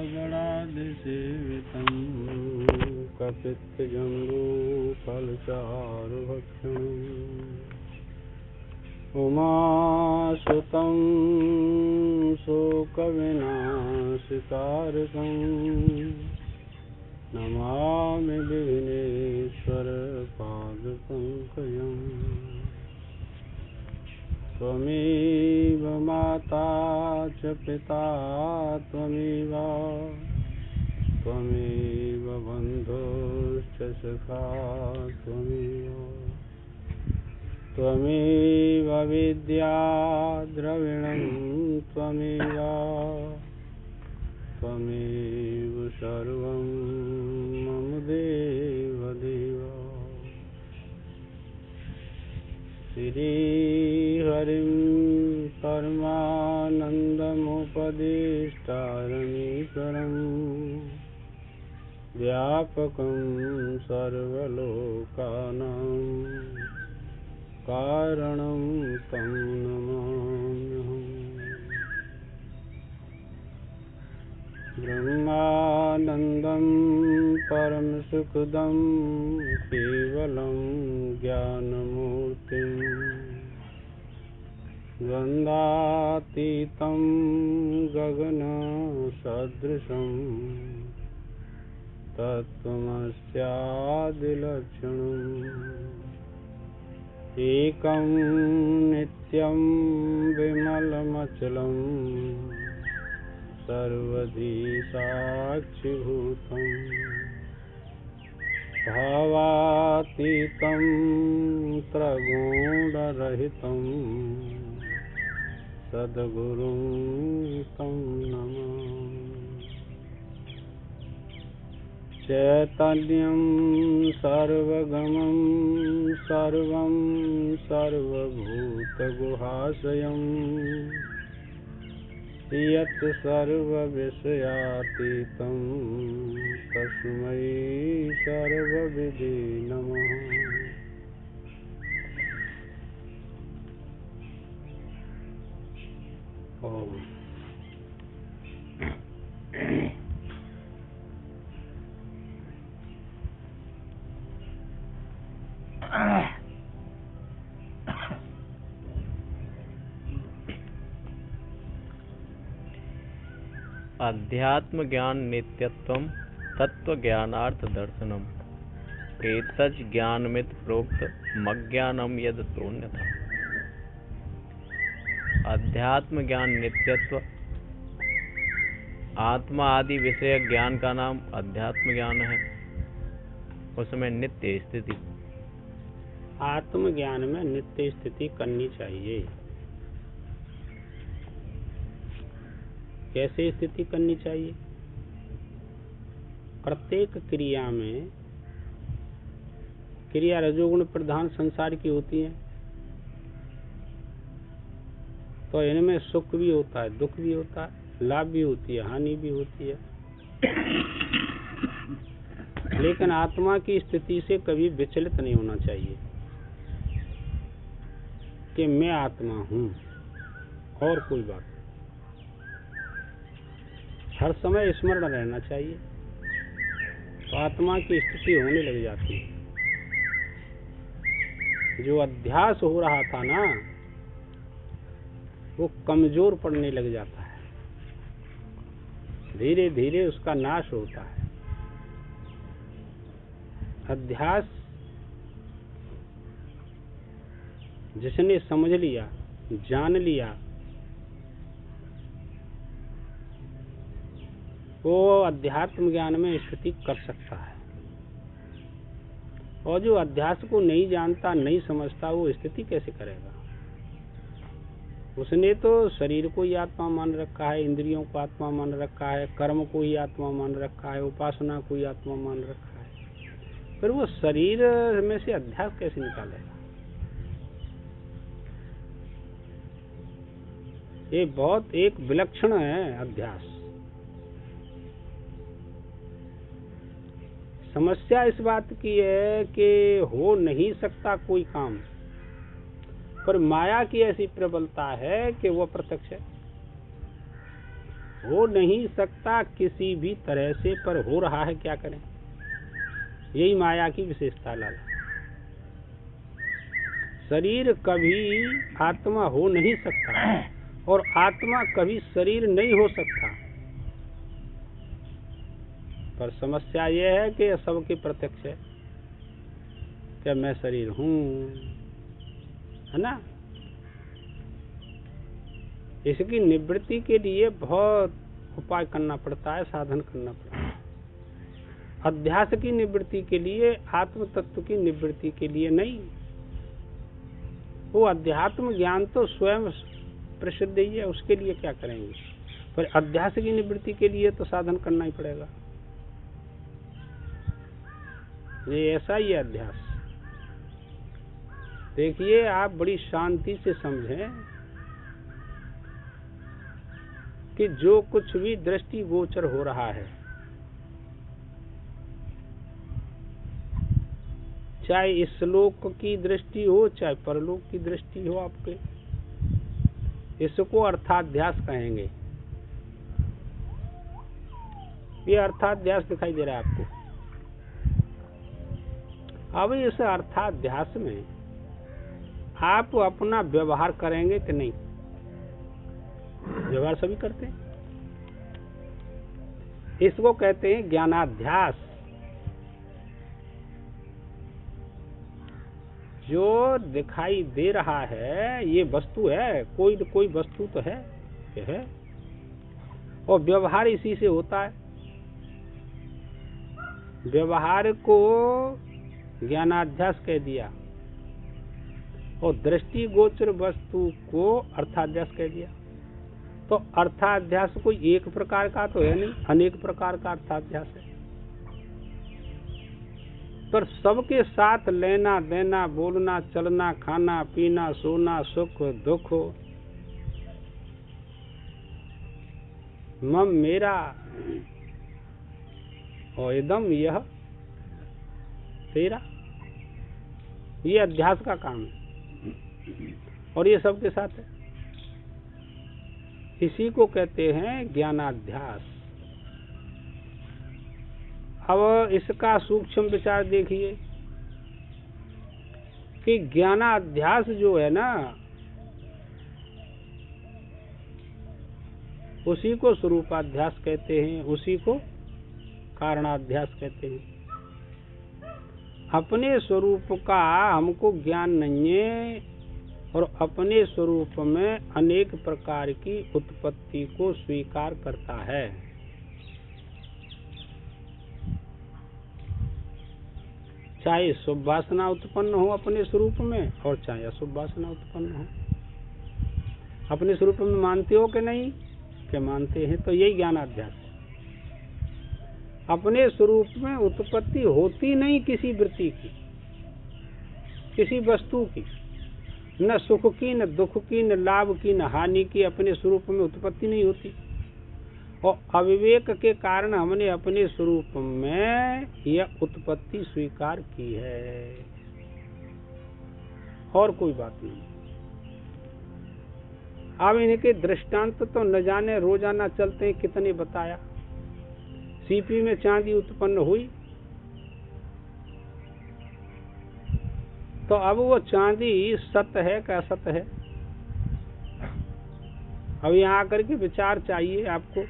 कपडादिसेवितं कपित्थजम्बूफलचारुभक्षणम् उमासुतं शोकविनाशकारकं नमामि विघ्नेश्वरपादपङ्कजम् त्वमेव माता च पिता त्वमेव बन्धुश्च सखा त्वमेव विद्या द्रविणं त्वमेव सर्वं मम देवदेव श्रीहरिं परमानन्दमुपदेष्टारमीश्वरं व्यापकं सर्वलोकानां कारणं तं नमाम्यहम् ब्रह्मानन्दं परमसुखदं केवलं ज्ञानमूर्तिं द्वन्द्वातीतं गगनसदृशं तत्त्वमस्यादिलक्षणम् एकं नित्यं विमलमचलं सर्वधी साक्षिभूतं भावातीतं त्रगुणरहितं सद्गुरुं तं नमामि चैतन्यं सर्वगमं सर्वं सर्वभूतगुहाशयं यत् सर्वविषयातीतं तस्मै सर्वविदे नमः। ओम अध्यात्म ज्ञान नित्यत्वम तत्व ज्ञानार्थ दर्शनम एतज ज्ञानमित प्रोक्त मज्ञानम यद तोन्यथा। अध्यात्म ज्ञान नित्यत्व, आत्मा आदि विषय ज्ञान का नाम अध्यात्म ज्ञान है। उसमें नित्य स्थिति, आत्मज्ञान में नित्य स्थिति करनी चाहिए। कैसे स्थिति करनी चाहिए? प्रत्येक क्रिया में, क्रिया रजोगुण प्रधान संसार की होती है, तो इनमें सुख भी होता है, दुख भी होता है, लाभ भी होती है, हानि भी होती है। लेकिन आत्मा की स्थिति से कभी विचलित नहीं होना चाहिए कि मैं आत्मा हूँ और कोई बात। हर समय स्मरण रहना चाहिए, तो आत्मा की स्थिति होने लग जाती है। जो अध्यास हो रहा था ना, वो कमजोर पड़ने लग जाता है, धीरे धीरे उसका नाश होता है। अध्यास जिसने समझ लिया, जान लिया, वो अध्यात्म ज्ञान में स्थिति कर सकता है। और जो अध्यास को नहीं जानता, नहीं समझता, वो स्थिति कैसे करेगा? उसने तो शरीर को ही आत्मा मान रखा है, इंद्रियों को आत्मा मान रखा है, कर्म को ही आत्मा मान रखा है, उपासना को ही आत्मा मान रखा है। फिर वो शरीर में से अध्यास कैसे निकालेगा? ये बहुत एक विलक्षण है अध्यास। समस्या इस बात की है कि हो नहीं सकता कोई काम, पर माया की ऐसी प्रबलता है कि वो प्रत्यक्ष है। हो नहीं सकता किसी भी तरह से, पर हो रहा है, क्या करें? यही माया की विशेषता लाला। शरीर कभी आत्मा हो नहीं सकता और आत्मा कभी शरीर नहीं हो सकता, पर समस्या यह है कि सबके प्रत्यक्ष है कि मैं शरीर हूँ, है ना? इसकी निवृत्ति के लिए बहुत उपाय करना पड़ता है, साधन करना पड़ता है। अध्यास की निवृत्ति के लिए, आत्म तत्व की निवृत्ति के लिए नहीं। वो अध्यात्म ज्ञान तो स्वयं प्रसिद्ध ही है, उसके लिए क्या करेंगे? पर अध्यास की निवृत्ति के लिए तो साधन करना ही पड़ेगा। ये ऐसा ही है अध्यास। देखिए, आप बड़ी शांति से समझें कि जो कुछ भी दृष्टि गोचर हो रहा है, चाहे इस लोक की दृष्टि हो चाहे परलोक की दृष्टि हो, आपके इसको अर्थाध्यास कहेंगे। ये अर्थाध्यास दिखाई दे रहा है आपको। अब इस अर्थाध्यास में आप अपना व्यवहार करेंगे कि नहीं? व्यवहार सभी करते हैं। इसको कहते हैं ज्ञानाध्यास। जो दिखाई दे रहा है ये वस्तु है, कोई न कोई वस्तु तो है, और व्यवहार इसी से होता है। व्यवहार को ज्ञानाध्यास कह दिया और दृष्टि गोचर वस्तु को अर्थाध्यास कह दिया। तो अर्थाध्यास कोई एक प्रकार का तो है नहीं, अनेक प्रकार का अर्थाध्यास है। पर सबके साथ लेना देना, बोलना चलना, खाना पीना, सोना, सुख दुख, मम मेरा और इदम यह तेरा, ये अध्यास का काम है और ये सबके साथ है। इसी को कहते हैं ज्ञानाध्यास। अब इसका सूक्ष्म विचार देखिए कि ज्ञानाध्यास जो है ना, उसी को स्वरूपाध्यास कहते हैं, उसी को कारणाध्यास कहते हैं। अपने स्वरूप का हमको ज्ञान नहीं है और अपने स्वरूप में अनेक प्रकार की उत्पत्ति को स्वीकार करता है। चाहे शुभ वासना उत्पन्न हो अपने स्वरूप में और चाहे अशुभ वासना उत्पन्न हो। अपने स्वरूप में मानते हो कि नहीं? कि मानते हैं, तो यही ज्ञानाध्यास है। अपने स्वरूप में उत्पत्ति होती नहीं किसी वृत्ति की, किसी वस्तु की, न सुख की, न दुख की, न लाभ की, न हानि की, अपने स्वरूप में उत्पत्ति नहीं होती। और अविवेक के कारण हमने अपने स्वरूप में यह उत्पत्ति स्वीकार की है, और कोई बात नहीं। अब इनके दृष्टांत तो न जाने रोजाना चलते हैं, कितने बताया। सीपी में चांदी उत्पन्न हुई तो अब वो चांदी सत्य है कि असत्य है? अब यहाँ आकर के विचार चाहिए आपको।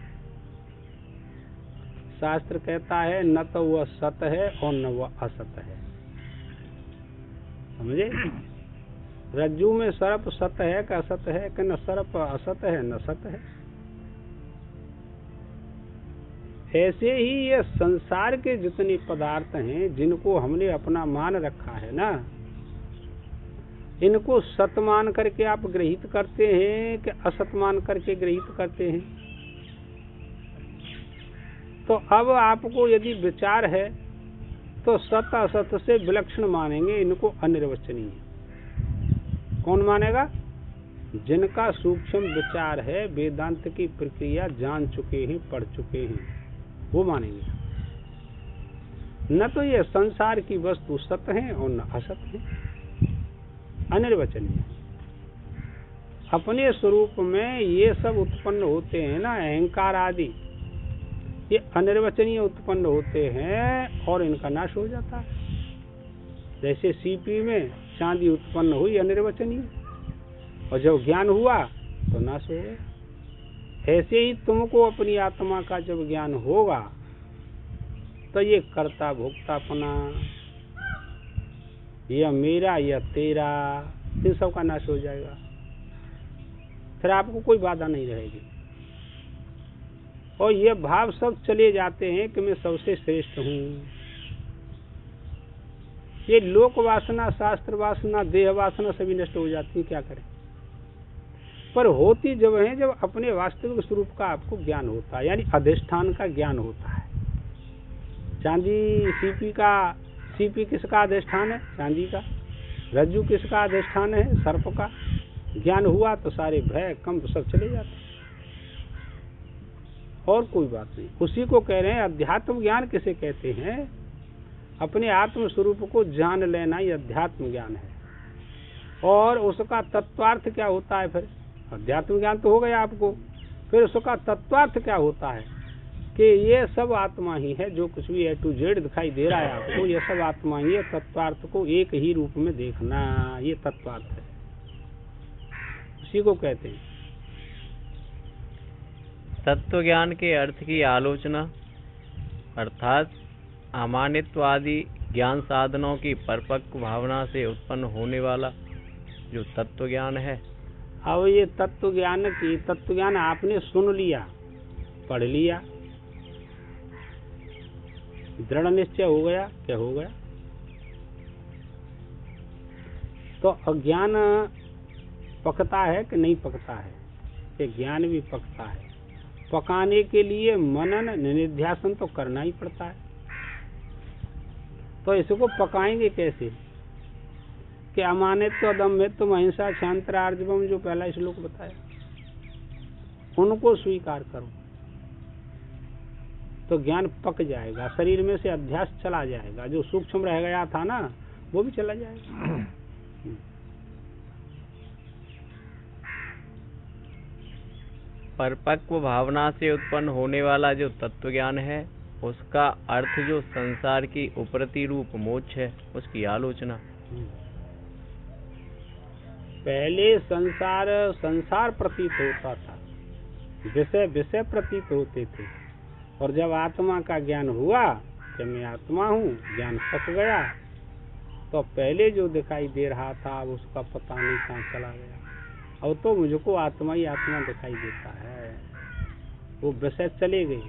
शास्त्र कहता है न तो वह सत्य है और न वह असत्य है, समझे? रज्जू में सर्प सत्य है कि असत्य है? कि न सर्प असत्य है न सत्य है। ऐसे ही ये संसार के जितने पदार्थ हैं जिनको हमने अपना मान रखा है ना, इनको सत मान करके आप ग्रहित करते हैं कि असत मान करके ग्रहित करते हैं? तो अब आपको यदि विचार है तो सत असत से विलक्षण मानेंगे, इनको अनिर्वचनीय। कौन मानेगा? जिनका सूक्ष्म विचार है, वेदांत की प्रक्रिया जान चुके हैं, पढ़ चुके हैं, वो मानेंगे। न तो ये संसार की वस्तु सत्य है और न असत है, अनिर्वचनीय। अपने स्वरूप में ये सब उत्पन्न होते हैं ना, अहंकार आदि, ये अनिर्वचनीय उत्पन्न होते हैं और इनका नाश हो जाता है। जैसे सीपी में चांदी उत्पन्न हुई अनिर्वचनीय, और जब ज्ञान हुआ तो नाश हो गया। ऐसे ही तुमको अपनी आत्मा का जब ज्ञान होगा तो ये कर्ता भोक्तापना, यह मेरा यह तेरा, इन सब का नाश हो जाएगा। फिर आपको कोई बाधा नहीं रहेगी और ये भाव सब चले जाते हैं कि मैं सबसे श्रेष्ठ हूँ। ये लोक वासना, शास्त्र वासना, देह वासना सभी नष्ट हो जाती है, क्या करें। पर होती जब है जब अपने वास्तविक स्वरूप का आपको ज्ञान होता है, यानी अधिष्ठान का ज्ञान होता है। चांदी सीपी किसका अधिष्ठान है? चांदी का। रज्जु किसका अधिष्ठान है? सर्प का। ज्ञान हुआ तो सारे भय कंप सब चले जाते, और कोई बात नहीं। उसी को कह रहे हैं अध्यात्म ज्ञान किसे कहते हैं? अपने आत्म स्वरूप को जान लेना ये अध्यात्म ज्ञान है। और उसका तत्वार्थ क्या होता है? फिर अध्यात्म ज्ञान तो हो गया आपको, फिर उसका तत्वार्थ क्या होता है कि ये सब आत्मा ही है। जो कुछ भी A to Z दिखाई दे रहा है आपको, ये सब आत्मा ही है। तत्वार्थ को एक ही रूप में देखना, ये तत्वार्थ है, उसी को कहते हैं। तत्व ज्ञान के अर्थ की आलोचना अर्थात अमानित्वादि ज्ञान साधनों की परिपक्व भावना से उत्पन्न होने वाला जो तत्व ज्ञान है। अब ये तत्व ज्ञान आपने सुन लिया, पढ़ लिया, दृढ़ निश्चय हो गया, क्या हो गया? तो अज्ञान पकता है कि नहीं पकता है? कि ज्ञान भी पकता है। पकाने के लिए मनन निधिध्यासन तो करना ही पड़ता है। तो इसको पकाएंगे कैसे? कि अमानित्व, अदम्भित्व, अहिंसा, क्षांतर, आर्जवम, जो पहला श्लोक बताया, उनको स्वीकार करो तो ज्ञान पक जाएगा। शरीर में से अध्यास चला जाएगा, जो सूक्ष्म रह गया था ना वो भी चला जाएगा। परिपक्व भावना से उत्पन्न होने वाला जो तत्व ज्ञान है, उसका अर्थ जो संसार की उपरति रूप मोक्ष है, उसकी आलोचना। पहले संसार प्रतीत होता था, विषय प्रतीत होते थे, और जब आत्मा का ज्ञान हुआ कि मैं आत्मा हूँ, ज्ञान पक गया, तो पहले जो दिखाई दे रहा था उसका पता नहीं कहाँ चला गया। अब तो मुझको आत्मा ही आत्मा दिखाई देता है, वो विषय चले गए।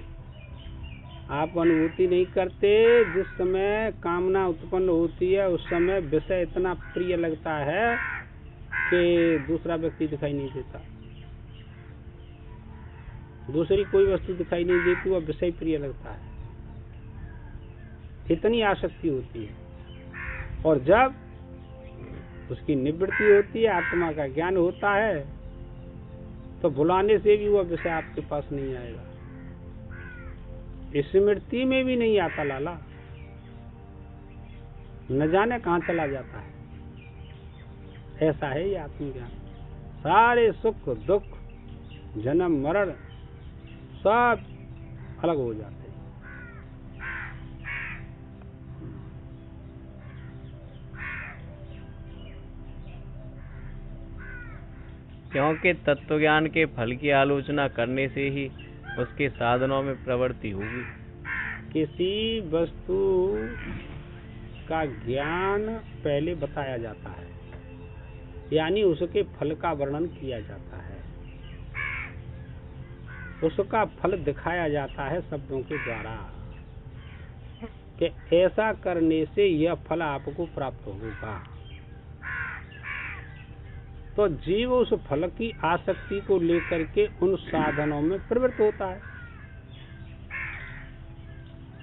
आप अनुभूति नहीं करते। जिस समय कामना उत्पन्न होती है उस समय विषय इतना प्रिय लगता है कि दूसरा व्यक्ति दिखाई नहीं देता, दूसरी कोई वस्तु दिखाई नहीं देती, वह विषय प्रिय लगता है, इतनी आसक्ति होती है। और जब उसकी निवृत्ति होती है, आत्मा का ज्ञान होता है, तो बुलाने से भी वह विषय आपके पास नहीं आएगा, स्मृति में भी नहीं आता लाला, न जाने कहाँ चला जाता है। ऐसा है ये आत्मज्ञान। सारे सुख दुख जन्म मरण सब अलग हो जाते हैं। क्योंकि तत्वज्ञान के फल की आलोचना करने से ही उसके साधनों में प्रवृत्ति होगी। किसी वस्तु का ज्ञान पहले बताया जाता है, यानी उसके फल का वर्णन किया जाता है, उसका फल दिखाया जाता है शब्दों के द्वारा कि ऐसा करने से यह फल आपको प्राप्त होगा। तो जीव उस फल की आसक्ति को लेकर के उन साधनों में प्रवृत्त होता है।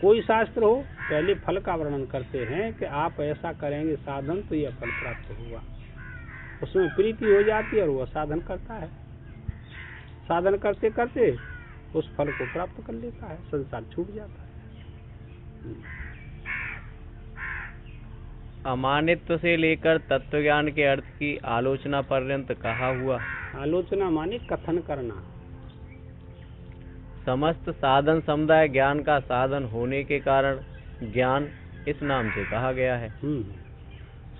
कोई शास्त्र हो, पहले फल का वर्णन करते हैं कि आप ऐसा करेंगे साधन तो यह फल प्राप्त होगा, उसमें प्रीति हो जाती है और वह साधन करता है, साधन करते करते उस फल को प्राप्त कर लेता है, संसार छूट जाता है। अमानित्व से लेकर तत्वज्ञान के अर्थ की आलोचना पर्यंत कहा हुआ आलोचना माने कथन करना। समस्त साधन समुदाय ज्ञान का साधन होने के कारण ज्ञान इस नाम से कहा गया है।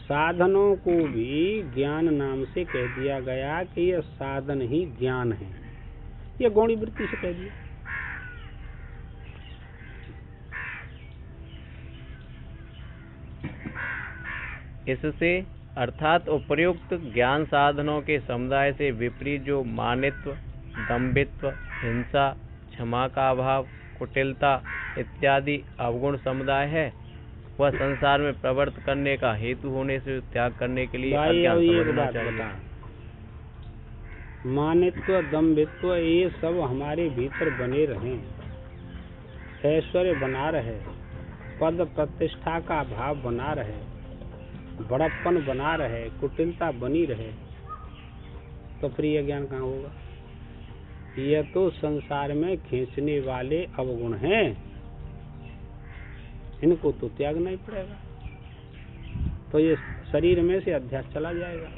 साधनों को भी ज्ञान नाम से कह दिया गया कि यह साधन ही ज्ञान है, यह गौणी वृत्ति से कह दिया। इससे अर्थात उपर्युक्त ज्ञान साधनों के समुदाय से विपरीत जो मानित्व, दंभित्व, हिंसा, क्षमा का अभाव, कुटिलता इत्यादि अवगुण समुदाय है, वह संसार में प्रवृत्त करने का हेतु होने से त्याग करने के लिए अज्ञान समझना चाहिए। मानित्व, दंभित्व ये सब हमारे भीतर बने रहें, ऐश्वर्य बना रहे, पद प्रतिष्ठा का भाव बना रहे, बड़प्पन बना रहे, कुटिलता बनी रहे, तो फिर यह ज्ञान कहाँ होगा? यह तो संसार में खींचने वाले अवगुण हैं, इनको तो त्यागना ही पड़ेगा। तो ये शरीर में से अध्यास चला जाएगा।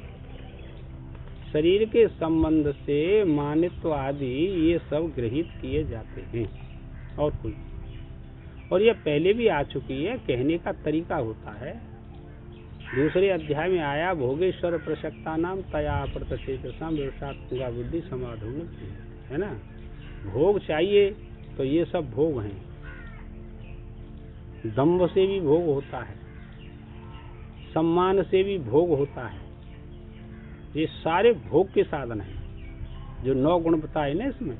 शरीर के संबंध से मानित्व आदि ये सब गृहीत किए जाते हैं और कोई, और ये पहले भी आ चुकी है, कहने का तरीका होता है। दूसरे अध्याय में आया भोगेश्वर प्रसक्ता नाम तया प्रत्यचेतसा व्यवसात्मका बुद्धि समाधि है ना। भोग चाहिए तो ये सब भोग हैं। दंभ से भी भोग होता है, सम्मान से भी भोग होता है, ये सारे भोग के साधन हैं। जो 9 गुण बताए ना इसमें,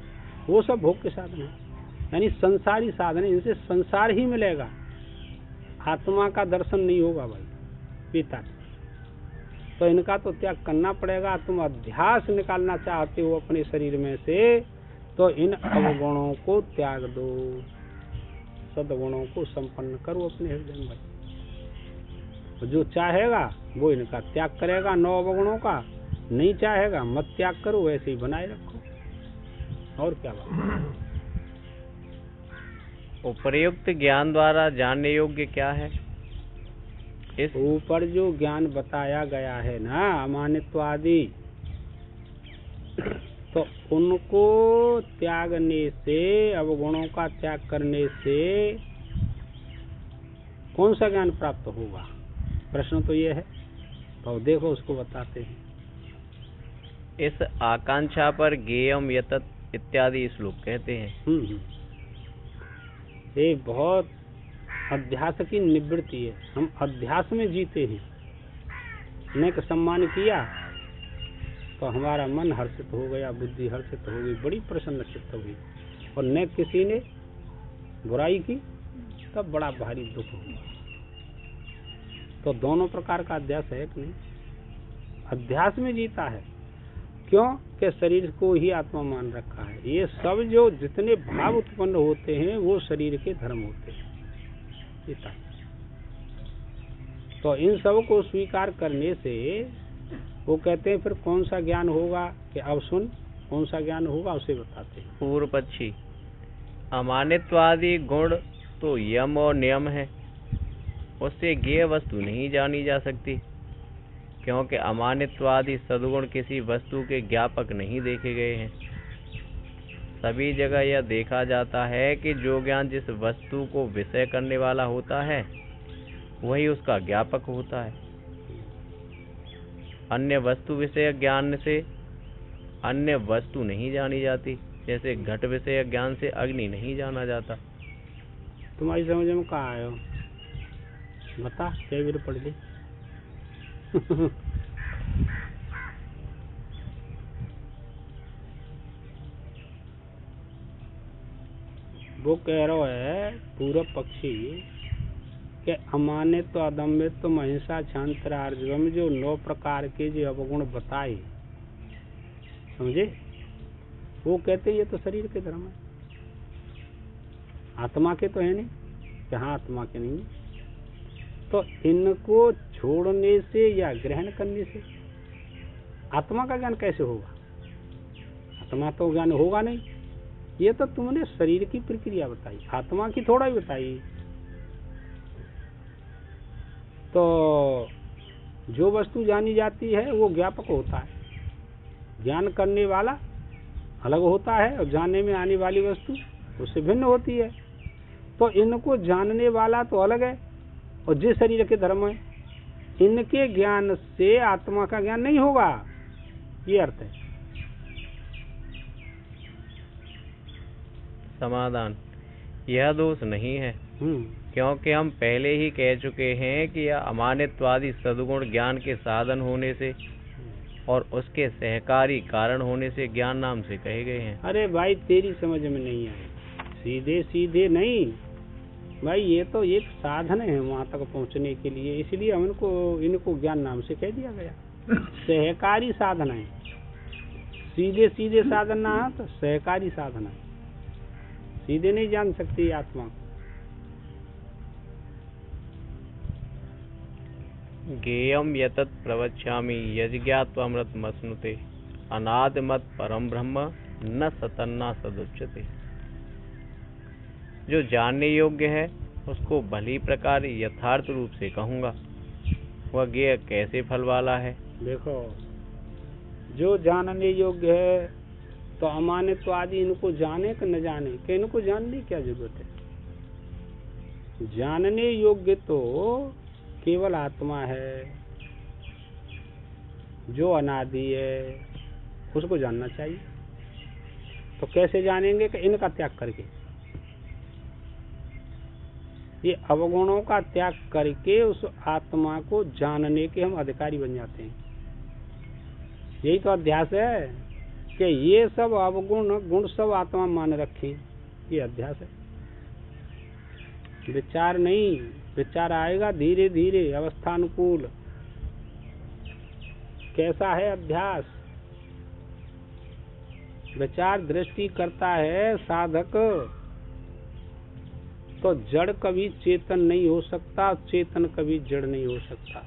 वो सब भोग के साधन हैं, यानी संसारी साधन है। इनसे संसार ही मिलेगा, आत्मा का दर्शन नहीं होगा भाई पिता। तो इनका तो त्याग करना पड़ेगा। तुम अध्यास निकालना चाहते हो अपने शरीर में से, तो इन अवगुणों को त्याग दो, सद्गुणों को संपन्न करो अपने हृदय में भाई। जो चाहेगा वो इनका त्याग करेगा, 9 अवगुणों का। नहीं चाहेगा मत त्याग करो, वैसे ही बनाए रखो। और क्या बात? उपर्युक्त ज्ञान द्वारा जानने योग्य क्या है? इस ऊपर जो ज्ञान बताया गया है ना, अमानित्व आदि, तो उनको त्यागने से, अवगुणों का त्याग करने से कौन सा ज्ञान प्राप्त होगा? प्रश्न तो ये है। तो देखो उसको बताते हैं। इस आकांक्षा पर गेयम यतत इत्यादि श्लोक कहते हैं। ये बहुत अध्यास की निवृत्ति है। हम अध्यास में जीते हैं। नेक सम्मान किया तो हमारा मन हर्षित हो गया, बुद्धि हर्षित हो गई, बड़ी प्रसन्न चित्त हुई। और नेक किसी ने बुराई की तब बड़ा भारी दुख हुआ। तो दोनों प्रकार का अध्यास है कि नहीं? अध्यास में जीता है। क्यों? कि शरीर को ही आत्मा मान रखा है। ये सब जो जितने भाव उत्पन्न होते हैं वो शरीर के धर्म होते हैं। तो इन सब को स्वीकार करने से वो कहते हैं फिर कौन सा ज्ञान होगा? कि अब सुन, कौन सा ज्ञान होगा उसे बताते हैं। पूर्व पक्षी, अमानित्वादि गुण तो यम और नियम है, उससे ज्ञेय वस्तु नहीं जानी जा सकती, क्योंकि अमानित्वादि सद्गुण किसी वस्तु के ज्ञापक नहीं देखे गए हैं। सभी जगह यह देखा जाता है कि जो ज्ञान जिस वस्तु को विषय करने वाला होता है वही उसका ज्ञापक होता है। अन्य वस्तु विषय ज्ञान से अन्य वस्तु नहीं जानी जाती, जैसे घट विषय ज्ञान से अग्नि नहीं जाना जाता। तुम्हारी समझ में कहाँ आया? बता, क्या भी पढ़ ली? वो कह रहा है पूर्व पक्षी के अमानित्व, अदम्भित्व, महिंसा, क्षांतर, आर्जवम जो 9 प्रकार के जो अवगुण बताए, समझे? वो कहते ये तो शरीर के धर्म है, आत्मा के तो है नहीं। जहाँ आत्मा के नहीं, तो इनको छोड़ने से या ग्रहण करने से आत्मा का ज्ञान कैसे होगा? आत्मा तो ज्ञान होगा नहीं। ये तो तुमने शरीर की प्रक्रिया बताई, आत्मा की थोड़ा ही बताई। तो जो वस्तु जानी जाती है वो ज्ञापक होता है, ज्ञान करने वाला अलग होता है और जानने में आने वाली वस्तु उससे भिन्न होती है। तो इनको जानने वाला तो अलग है और जिस शरीर के धर्म है, इनके ज्ञान से आत्मा का ज्ञान नहीं होगा, ये अर्थ है। समाधान: यह दोष नहीं है, क्योंकि हम पहले ही कह चुके हैं कि यह अमानित्वादी सद्गुण ज्ञान के साधन होने से और उसके सहकारी कारण होने से ज्ञान नाम से कहे गए हैं। अरे भाई तेरी समझ में नहीं आए, सीधे सीधे नहीं भाई, ये तो एक साधन है वहाँ तक पहुँचने के लिए, इसलिए हम इनको ज्ञान नाम से कह दिया गया। सहकारी साधन है, सीधे सीधे साधन ना है तो सहकारी साधन है, सीधे नहीं जान सकती आत्मा। ज्ञेयं यतत् प्रवक्ष्यामि यज्ञात्वामृतमश्नुते अनादिमत् परम ब्रह्म न सतन्ना सदुच्यते। जो जानने योग्य है उसको भली प्रकार यथार्थ रूप से कहूँगा। वह ज्ञेय कैसे फल वाला है? देखो, जो जानने योग्य है तो अमानित्वादी इनको जाने कि न जाने, कि इनको जानने की क्या जरूरत है? जानने योग्य तो केवल आत्मा है जो अनादि है, उसको जानना चाहिए। तो कैसे जानेंगे? कि इनका त्याग करके, ये अवगुणों का त्याग करके उस आत्मा को जानने के हम अधिकारी बन जाते हैं। यही तो अध्यास है कि ये सब अवगुण गुण सब आत्मा मान रखें, ये अध्यास है। विचार नहीं, विचार आएगा धीरे धीरे अवस्थानुकूल। कैसा है अध्यास? विचार दृष्टि करता है साधक तो जड़ कभी चेतन नहीं हो सकता, चेतन कभी जड़ नहीं हो सकता।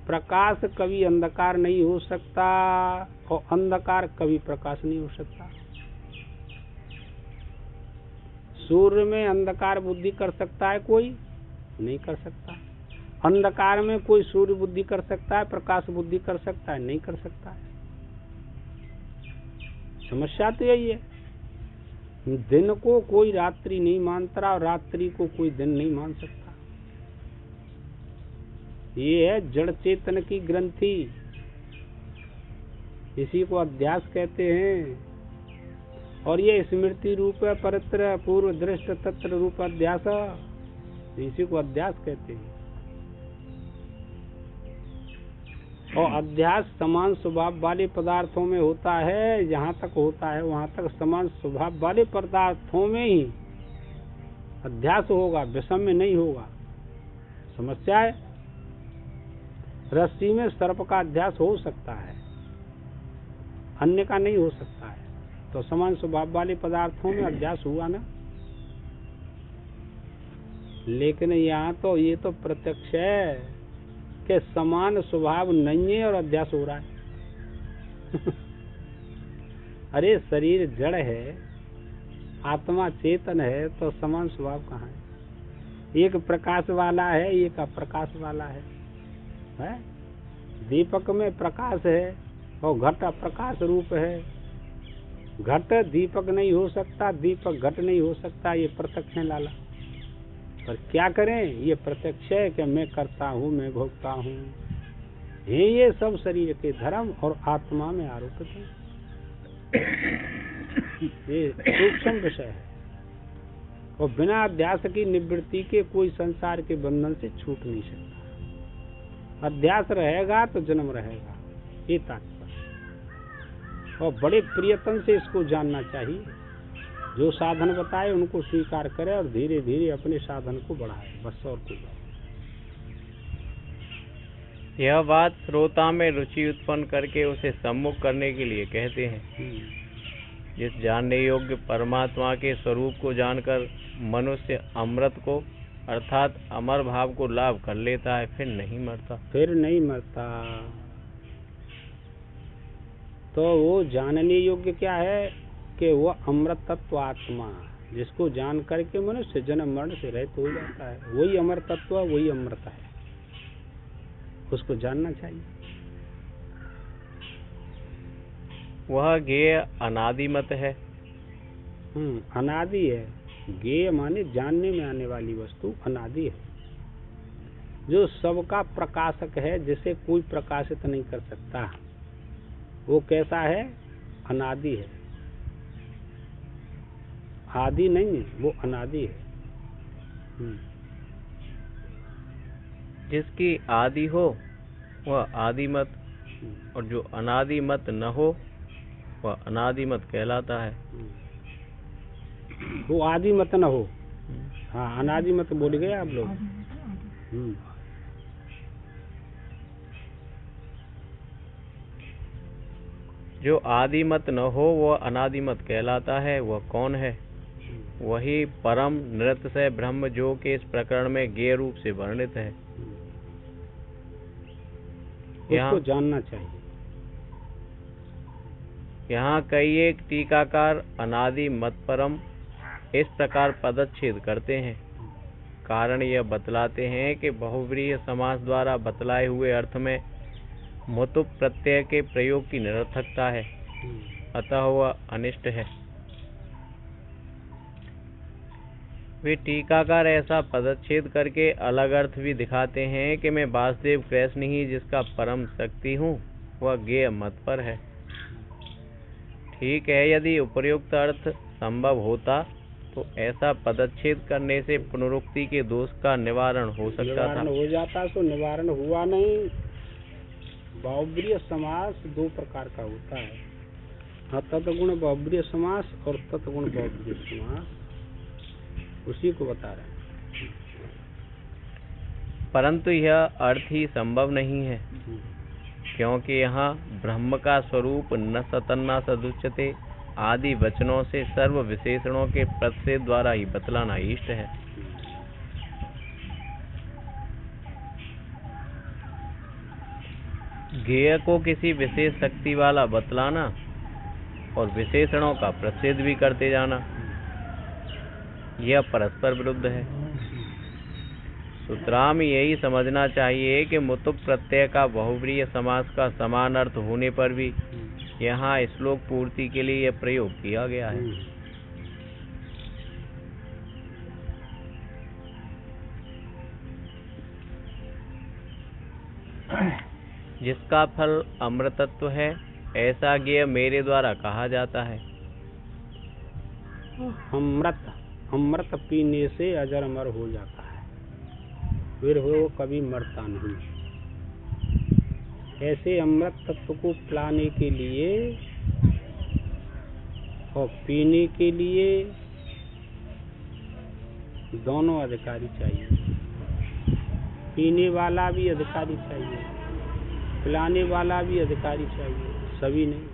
प्रकाश कभी अंधकार नहीं हो सकता और अंधकार कभी प्रकाश नहीं हो सकता। सूर्य में अंधकार बुद्धि कर सकता है कोई? नहीं कर सकता। अंधकार में कोई सूर्य बुद्धि कर सकता है, प्रकाश बुद्धि कर सकता है? नहीं कर सकता है। समस्या तो यही है, दिन को कोई रात्रि नहीं मानता और रात्रि को कोई दिन नहीं मान सकता। ये है जड़ चेतन की ग्रंथि, इसी को अध्यास कहते हैं। और ये स्मृति रूप परत्र पूर्व दृष्ट तत्र रूप अध्यास, इसी को अध्यास कहते हैं। और अध्यास समान स्वभाव वाले पदार्थों में होता है, जहाँ तक होता है वहाँ तक समान स्वभाव वाले पदार्थों में ही अध्यास होगा, विषम में नहीं होगा। समस्या है, रस्सी में सर्प का अध्यास हो सकता है, अन्य का नहीं हो सकता है। तो समान स्वभाव वाले पदार्थों में अध्यास हुआ ना। लेकिन यहाँ तो ये तो प्रत्यक्ष है कि समान स्वभाव नहीं है और अध्यास हो रहा है। अरे शरीर जड़ है, आत्मा चेतन है, तो समान स्वभाव कहाँ है? एक प्रकाश वाला है, एक अप्रकाश वाला है। दीपक में प्रकाश है और घट अप्रकाश रूप है। घट दीपक नहीं हो सकता, दीपक घट नहीं हो सकता, ये प्रत्यक्ष है लाला। पर क्या करें, ये प्रत्यक्ष है कि मैं करता हूँ, मैं भोगता हूँ। ये सब शरीर के धर्म और आत्मा में आरोपित है। ये सूक्ष्म विषय है और बिना अध्यास की निवृत्ति के कोई संसार के बंधन से छूट नहीं सकता। अध्यास रहेगा तो जन्म रहेगा, ये तात्पर्य। और बड़े प्रियतन से इसको जानना चाहिए। जो साधन बताए उनको स्वीकार करे और धीरे धीरे अपने साधन को बढ़ाए, बस और कुछ। यह बात श्रोता में रुचि उत्पन्न करके उसे सम्मुख करने के लिए कहते हैं। जिस जानने योग्य परमात्मा के स्वरूप को जानकर मनुष्य अमृत को अर्थात अमर भाव को लाभ कर लेता है, फिर नहीं मरता। तो वो जानने योग्य क्या है कि वो अमृत तत्व आत्मा, जिसको जान करके मनुष्य जन्म मरण से रहित हो जाता है, वही अमर तत्व, वही अमृत है। उसको जानना चाहिए। वह ज्ञेय अनादिमत है। अनादि है। ज्ञेय माने जानने में आने वाली वस्तु अनादि है, जो सबका प्रकाशक है, जिसे कोई प्रकाशित नहीं कर सकता। वो कैसा है? अनादि है, आदि नहीं है, वो अनादि है। जिसकी आदि हो वह आदिमत, और जो अनादिमत न हो वह अनादिमत कहलाता है। वो आदिमत न हो। हाँ, अनादिमत बोल गए आप लोग। जो आदिमत न हो वह अनादिमत कहलाता है। वह कौन है? वही परम नृत्य ब्रह्म, जो कि इस प्रकरण में ज्ञेय रूप से वर्णित है। उसको जानना चाहिए। यहाँ कई एक टीकाकार अनादि मत परम इस प्रकार पदच्छेद करते हैं। कारण यह बतलाते हैं कि बहुव्रीहि समास द्वारा बतलाए हुए अर्थ में मुतुप प्रत्यय के प्रयोग की निरर्थकता है, अतः वह अनिष्ट है। वे टीकाकार ऐसा पदच्छेद करके अलग अर्थ भी दिखाते हैं कि मैं वासुदेव कृष्ण ही जिसका परम शक्ति हूँ, वह ज्ञेय मत पर है। ठीक है, यदि उपर्युक्त अर्थ संभव होता तो ऐसा पदच्छेद करने से पुनरुक्ति के दोष का निवारण हो सकता था। हो जाता, तो निवारण हुआ नहीं। बहुव्रीहि समास दो प्रकार का होता है, तत्गुण बहुव्रीहि समास और तत्गुण बहुव्रीहि समास, उसी को बता रहे हैं। परंतु यह अर्थ ही संभव नहीं है, क्योंकि यहाँ ब्रह्म का स्वरूप न सतन्ना सदुच्यते आदि वचनों से सर्व विशेषणों के प्रतिषेध द्वारा ही बतलाना इष्ट है। ज्ञेय को किसी विशेष शक्ति वाला बतलाना और विशेषणों का प्रतिषेध भी करते जाना, यह परस्पर विरुद्ध है। सूत्राम यही समझना चाहिए कि मुतुप प्रत्यय का बहुव्रीहि समास का समान अर्थ होने पर भी यहाँ श्लोक पूर्ति के लिए यह प्रयोग किया गया है। जिसका फल अमृतत्व है, ऐसा ज्ञेय मेरे द्वारा कहा जाता है। अमृत पीने से अजर अमर हो जाता है, फिर वो कभी मरता नहीं। ऐसे अमृत तत्व को पिलाने के लिए और पीने के लिए दोनों अधिकारी चाहिए। पीने वाला भी अधिकारी चाहिए, पिलाने वाला भी अधिकारी चाहिए, सभी नहीं।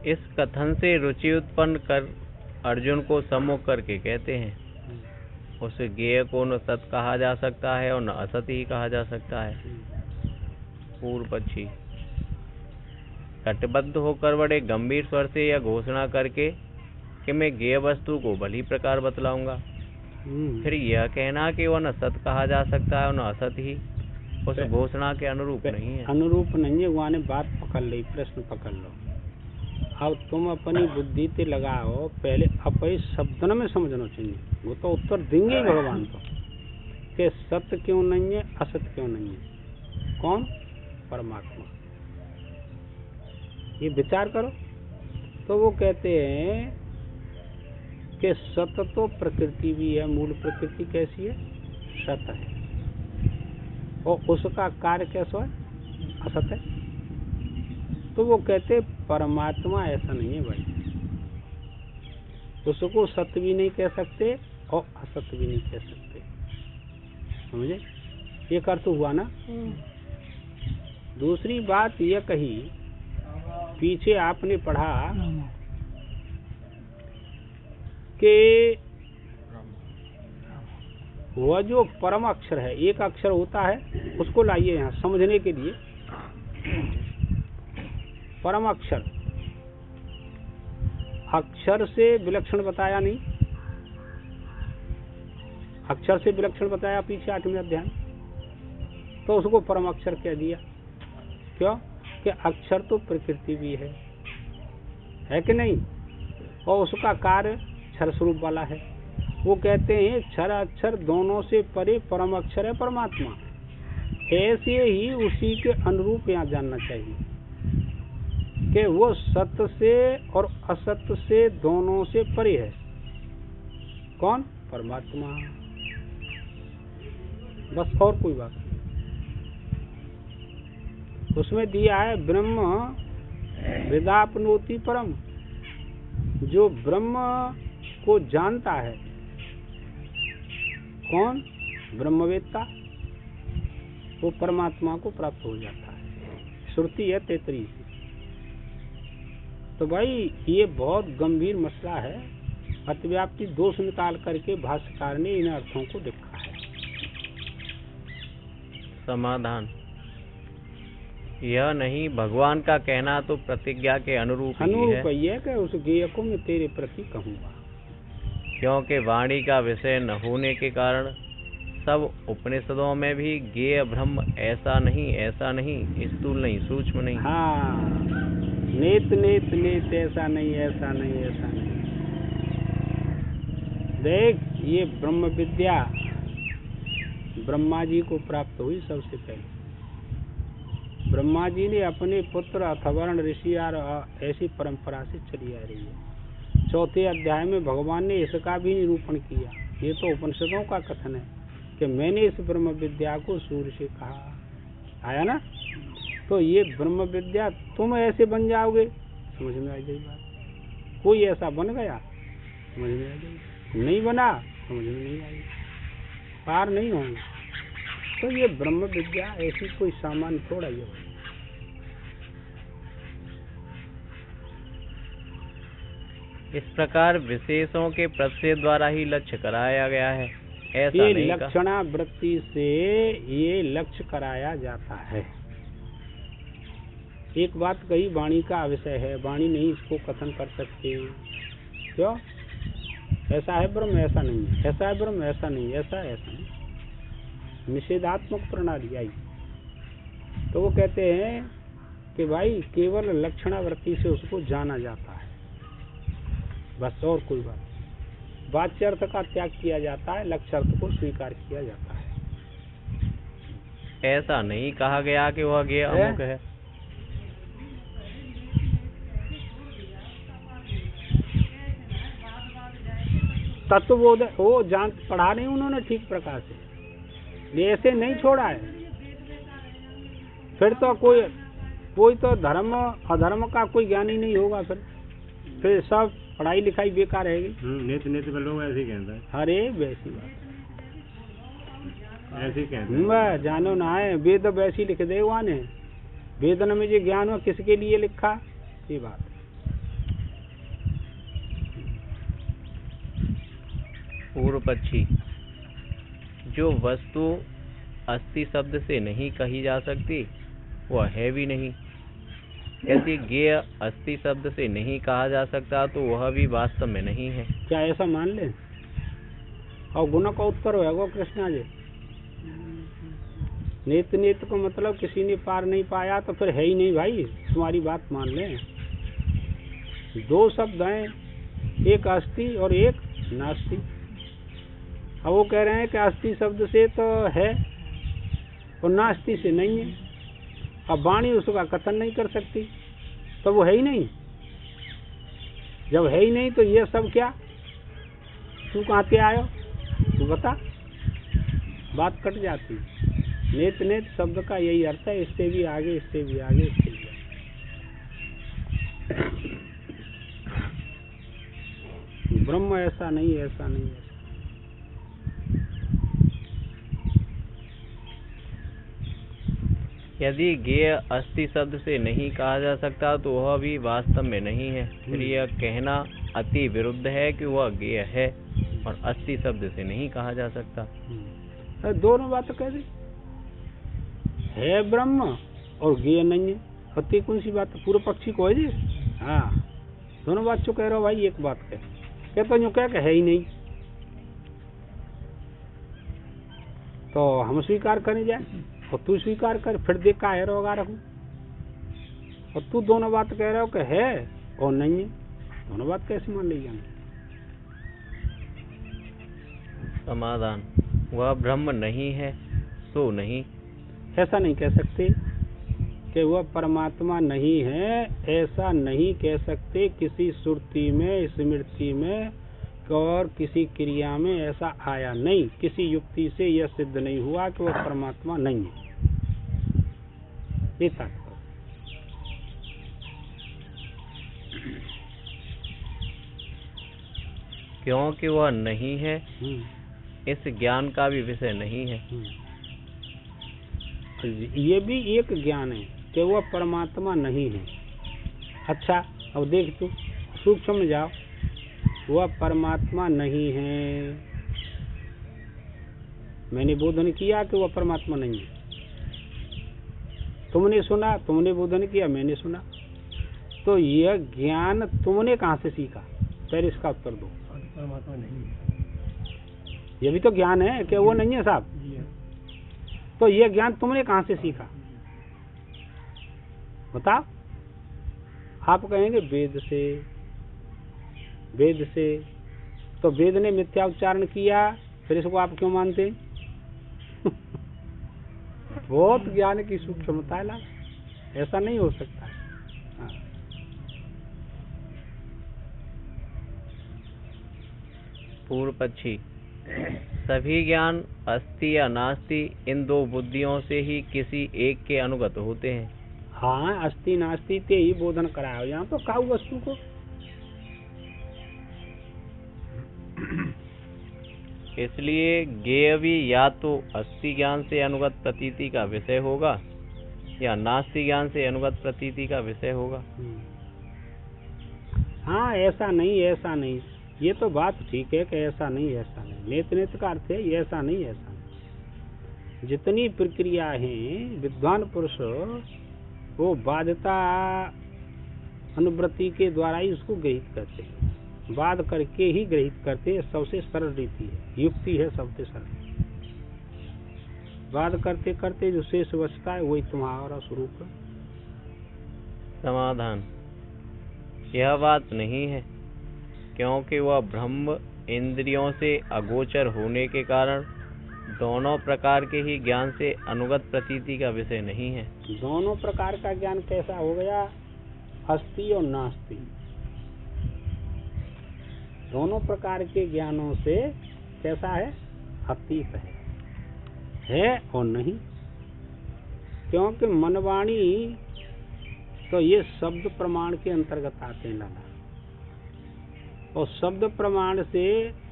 इस कथन से रुचि उत्पन्न कर अर्जुन को सम्मुख करके कहते हैं, उस ज्ञेय को न सत कहा जा सकता है और न असत ही कहा जा सकता है। पूर्व पक्षी कटिबद्ध होकर बड़े गंभीर स्वर से यह घोषणा करके कि मैं ज्ञेय वस्तु को भली प्रकार बतलाऊंगा, फिर यह कहना कि वह न सत कहा जा सकता है और न असत ही, उस घोषणा के अनुरूप नहीं है। अनुरूप नहीं है। वहाँ ने बात पकड़ ली, प्रश्न पकड़ लो। अब तुम अपनी बुद्धि पे लगाओ, पहले अपने शब्दों में समझना चाहिए, वो तो उत्तर देंगे ही भगवान को कि सत्य क्यों नहीं है, असत्य क्यों नहीं है। कौन? परमात्मा। ये विचार करो। तो वो कहते हैं कि सत्य तो प्रकृति भी है, मूल प्रकृति कैसी है? सत्य है, और उसका कार्य कैसा है? असत है। तो वो कहते परमात्मा ऐसा नहीं है भाई, उसको सत्य भी नहीं कह सकते और असत्य भी नहीं कह सकते। समझे? एक अर्थ हुआ ना। दूसरी बात यह कही, पीछे आपने पढ़ा कि वह जो परम अक्षर है, एक अक्षर होता है, उसको लाइए यहाँ समझने के लिए। परम अक्षर, अक्षर से विलक्षण बताया नहीं, अक्षर से विलक्षण बताया पीछे 8वें अध्याय। तो उसको परम अक्षर कह दिया। क्यों? कि अक्षर तो प्रकृति भी है कि नहीं, और उसका कार्य क्षर स्वरूप वाला है। वो कहते हैं क्षर अक्षर दोनों से परे परम अक्षर है परमात्मा। ऐसे ही उसी के अनुरूप यहाँ जानना चाहिए कि वो सत्य से और असत्य से दोनों से परे है। कौन? परमात्मा। बस, और कोई बात नहीं। उसमें दिया है ब्रह्म वेदापनोति परम। जो ब्रह्म को जानता है, कौन? ब्रह्मवेत्ता, वो परमात्मा को प्राप्त हो जाता है। श्रुति है 33। तो भाई ये बहुत गंभीर मसला है। अतिव्याप्ति दोष निकाल करके भाष्यकार ने इन अर्थों को लिखा है। समाधान: यह नहीं, भगवान का कहना तो प्रतिज्ञा के अनुरूप ही है कि उस गेय को मैं तेरे प्रति कहूँगा। क्योंकि वाणी का विषय न होने के कारण सब उपनिषदों में भी गेय ब्रह्म ऐसा नहीं, स्थूल नहीं, सूक्ष्म नहीं। हाँ, नेत नेत नेत, ऐसा नहीं, ऐसा नहीं, ऐसा नहीं। देख, ये ब्रह्म विद्या ब्रह्मा जी को प्राप्त हुई सबसे पहले। ब्रह्मा जी ने अपने पुत्र अथर्वण ऋषि और ऐसी परंपरा से चली आ रही है। 4थे अध्याय में भगवान ने इसका भी निरूपण किया। ये तो उपनिषदों का कथन है कि मैंने इस ब्रह्म विद्या को सूर्य से कहा। आया ना? तो ये ब्रह्म विद्या तुम ऐसे बन जाओगे, समझ में आ जाएगी बात। कोई ऐसा बन गया, समझ में आ जाएगी। नहीं बना, समझ में नहीं आएगी, पार नहीं होंगे। तो ये ब्रह्म विद्या ऐसी कोई सामान्य थोड़ा ही है। इस प्रकार विशेषों के प्रत्यय द्वारा ही लक्ष्य कराया गया है, ऐसा ये नहीं लक्षणा वृत्ति से ये लक्ष्य कराया जाता है। एक बात कही, वाणी का विषय है, वाणी नहीं इसको कथन कर सकते। क्यों? ऐसा है ब्रह्म, ऐसा नहीं है, ऐसा है ब्रह्म, ऐसा नहीं, ऐसा नहीं। निषेधात्मक प्रणाली आई। तो वो कहते हैं कि भाई केवल लक्षणावृत्ति से उसको जाना जाता है, बस, और कोई बात नहीं। वाच्यर्थ का त्याग किया जाता है, लक्ष्यार्थ को स्वीकार किया जाता है। ऐसा नहीं कहा गया कि वह गेय अमुक है। तत्वबोध वो जान पढ़ा नहीं उन्होंने ठीक प्रकार से, ऐसे नहीं छोड़ा है। फिर तो कोई तो धर्म अधर्म का कोई ज्ञान ही नहीं होगा। फिर सब पढ़ाई लिखाई बेकार रहेगी। नेत नेत पे लोग ऐसे ही कहते हैं। अरे वैसी बात ऐसे ही कहते हैं। जानो ना है, वेद वैसी लिख दे वहाँ ने। वेदन में जो ज्ञान हो किसके लिए लिखा, ये बात। पूर्व पक्षी: जो वस्तु अस्ति शब्द से नहीं कही जा सकती वह है भी नहीं। यदि गेय अस्ति शब्द से नहीं कहा जा सकता तो वह भी वास्तव में नहीं है। क्या ऐसा मान ले? और गुण का उत्तर होगा कृष्णा जी। नेत नेत को मतलब किसी ने पार नहीं पाया तो फिर है ही नहीं भाई, तुम्हारी बात मान ले। 2 शब्द हैं, एक अस्ति और एक नास्ति। अब वो कह रहे हैं कि अस्ति शब्द से तो है और नास्ति से नहीं है। अब वाणी उसका कथन नहीं कर सकती, तो वो है ही नहीं। जब है ही नहीं तो ये सब क्या? तू कहाँ से आयो, तू बता, बात कट जाती। नेत नेत शब्द का यही अर्थ है, इससे भी आगे, इससे भी आगे, इससे भी आगे। ब्रह्म ऐसा नहीं, ऐसा नहीं, ऐसा। यदि गेय अस्ति शब्द से नहीं कहा जा सकता तो वह भी वास्तव में नहीं है। फिर यह कहना अति विरुद्ध है कि वह गेय है और अस्ति शब्द से नहीं कहा जा सकता। दोनों बातें कह दी, है ब्रह्म और गेय नहीं है। अति कौन सी बात? पूर्व पक्षी को है जी। हाँ, दोनों बात जो कह रहे हो भाई, एक बात कह तो यूँ कह के है ही नहीं, तो हम स्वीकार करें जाए। और तू स्वीकार कर, फिर देख का है रोगा रखूं। और तू दोनों बात कह रहे हो कि है और नहीं है, दोनों बात कैसे मान ली जाएंगे? समाधान, वह ब्रह्म नहीं है सो नहीं। ऐसा नहीं कह सकते कि वह परमात्मा नहीं है, ऐसा नहीं कह सकते। किसी सुरती में, स्मृति में और किसी क्रिया में ऐसा आया नहीं। किसी युक्ति से यह सिद्ध नहीं हुआ कि वह परमात्मा नहीं है। ये तात्पर्य। क्योंकि वह नहीं है, इस ज्ञान का भी विषय नहीं है। ये भी एक ज्ञान है कि वह परमात्मा नहीं है। अच्छा, अब देख तू सूक्ष्म में जाओ, वह परमात्मा नहीं है, मैंने बोधन किया कि वह परमात्मा नहीं है। तुमने सुना, तुमने बोधन किया, मैंने सुना। तो यह ज्ञान तुमने कहाँ से सीखा? पहले इसका उत्तर दो। परमात्मा नहीं है, ये भी तो ज्ञान है कि वो नहीं है साहब। तो यह ज्ञान तुमने कहाँ से सीखा बताओ? आप कहेंगे वेद से। वेद से तो वेद ने मिथ्या उच्चारण किया, फिर इसको आप क्यों मानते हैं? बहुत ज्ञान की सूक्ष्मता है, ऐसा नहीं हो सकता। हाँ। पूर्व पक्षी, सभी ज्ञान अस्ति या नास्ति इन दो बुद्धियों से ही किसी एक के अनुगत होते हैं। हाँ, अस्ति नास्ति ते ही बोधन कराया। यहाँ तो काऊ वस्तु को इसलिए ज्ञेय भी या तो अस्ति ज्ञान से अनुगत प्रतीति का विषय होगा या नास्ति ज्ञान से अनुगत प्रतीति का विषय होगा। हाँ, ऐसा नहीं, ऐसा नहीं, ये तो बात ठीक है कि ऐसा नहीं, ऐसा नहीं। नेत नेत का अर्थ है ऐसा नहीं, ऐसा नहीं। जितनी प्रक्रिया है विद्वान पुरुष वो बाध्यता अनुवृत्ति के द्वारा ही उसको ग्रहित करते हैं, वाद करके ही ग्रहित करते हैं। सबसे सरल रीति है, युक्ति है सबसे सरल। वाद करते करते जो शेष बचता है वही तुम्हारा स्वरूप है। समाधान, यह बात नहीं है, क्योंकि वह ब्रह्म इंद्रियों से अगोचर होने के कारण दोनों प्रकार के ही ज्ञान से अनुगत प्रतीति का विषय नहीं है। दोनों प्रकार का ज्ञान कैसा हो गया? अस्ति और नास्ति। दोनों प्रकार के ज्ञानों से कैसा है? अतीत है और नहीं। क्योंकि मनवाणी तो ये शब्द प्रमाण के अंतर्गत आते हैं लाला, और शब्द प्रमाण से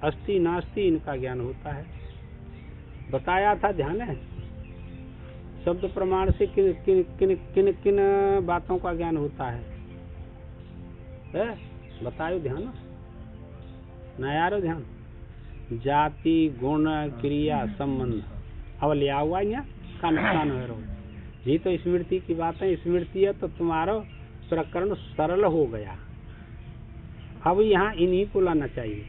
अस्ति नास्ति इनका ज्ञान होता है। बताया था, ध्यान है? शब्द प्रमाण से किन किन किन किन किन बातों का ज्ञान होता है? बताओ, ध्यान न यारो, ध्यान। जाति, गुण, क्रिया, संबंध। अब लिया हुआ यहाँ का नुकसान हो रहा। ये तो स्मृति की बात है, स्मृति है तो तुम्हारा प्रकरण सरल हो गया। अब यहाँ इन्हीं को लाना चाहिए।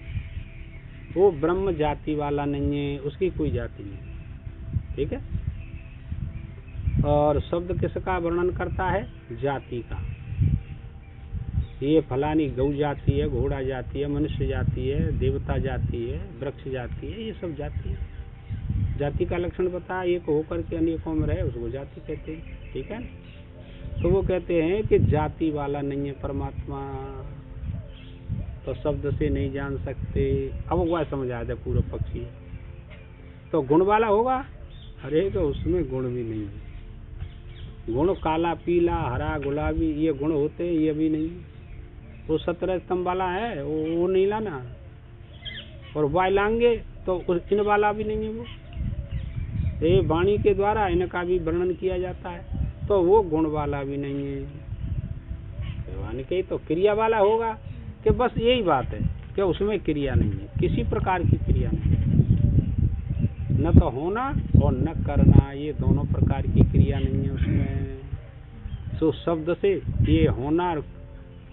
वो ब्रह्म जाति वाला नहीं है, उसकी कोई जाति नहीं, ठीक है। और शब्द किसका वर्णन करता है? जाति का। ये फलानी गौ जाति है, घोड़ा जाति है, मनुष्य जाति है, देवता जाति है, वृक्ष जाति है, ये सब जाति है। जाति का लक्षण बता, एक होकर के अनेकों में रहे, उसको जाति कहते हैं, ठीक है। तो वो कहते हैं कि जाति वाला नहीं है परमात्मा, तो शब्द से नहीं जान सकते। अब वह समझ आया था पूर्व पक्षी है। तो गुण वाला होगा? अरे तो उसमें गुण भी नहीं है। गुण काला, पीला, हरा, गुलाबी ये गुण होते हैं, ये भी नहीं। वो 17 स्तंभ वाला है, वो नहीं लाना। और वायलांगे तो इन वाला भी नहीं है। वो ये वाणी के द्वारा इनका भी वर्णन किया जाता है, तो वो गुण वाला भी नहीं है। वाणी के तो क्रिया वाला होगा कि बस यही बात है कि उसमें क्रिया नहीं है, किसी प्रकार की क्रिया नहीं है। न तो होना और न करना, ये दोनों प्रकार की क्रिया नहीं है उसमें। तो शब्द से ये होना और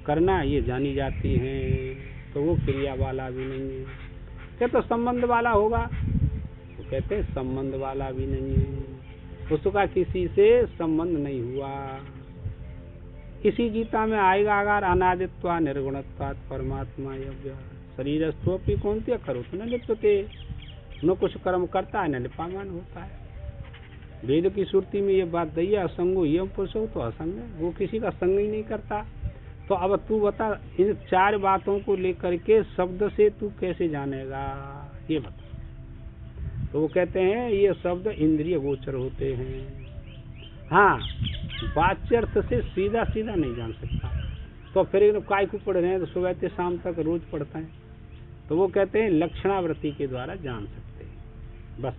करना ये जानी जाती है, तो वो क्रिया वाला भी नहीं है। क्या तो संबंध वाला होगा? तो कहते हैं संबंध वाला भी नहीं है। उसका किसी से संबंध नहीं हुआ। इसी गीता में आएगा अगर अनादित्वा निर्गुणत्वात् परमात्मा यज्ञ शरीरस्थोपि कौन्त्य करोति न लिप्यते, न कुछ कर्म करता है न लिपामान होता है। वेद की श्रुति में ये बात दी है, असंगो यम पुरुषो, तो असंग है, वो किसी का संग ही नहीं करता। तो अब तू बता, इन चार बातों को लेकर के शब्द से तू कैसे जानेगा, ये बता। तो वो कहते हैं ये शब्द इंद्रिय गोचर होते हैं। हाँ, वाच्यर्थ से सीधा सीधा नहीं जान सकता। तो फिर काय को पढ़ रहे हैं, तो सुबह से शाम तक रोज पढ़ते हैं, तो वो कहते हैं लक्षणावृत्ति के द्वारा जान सकते हैं। बस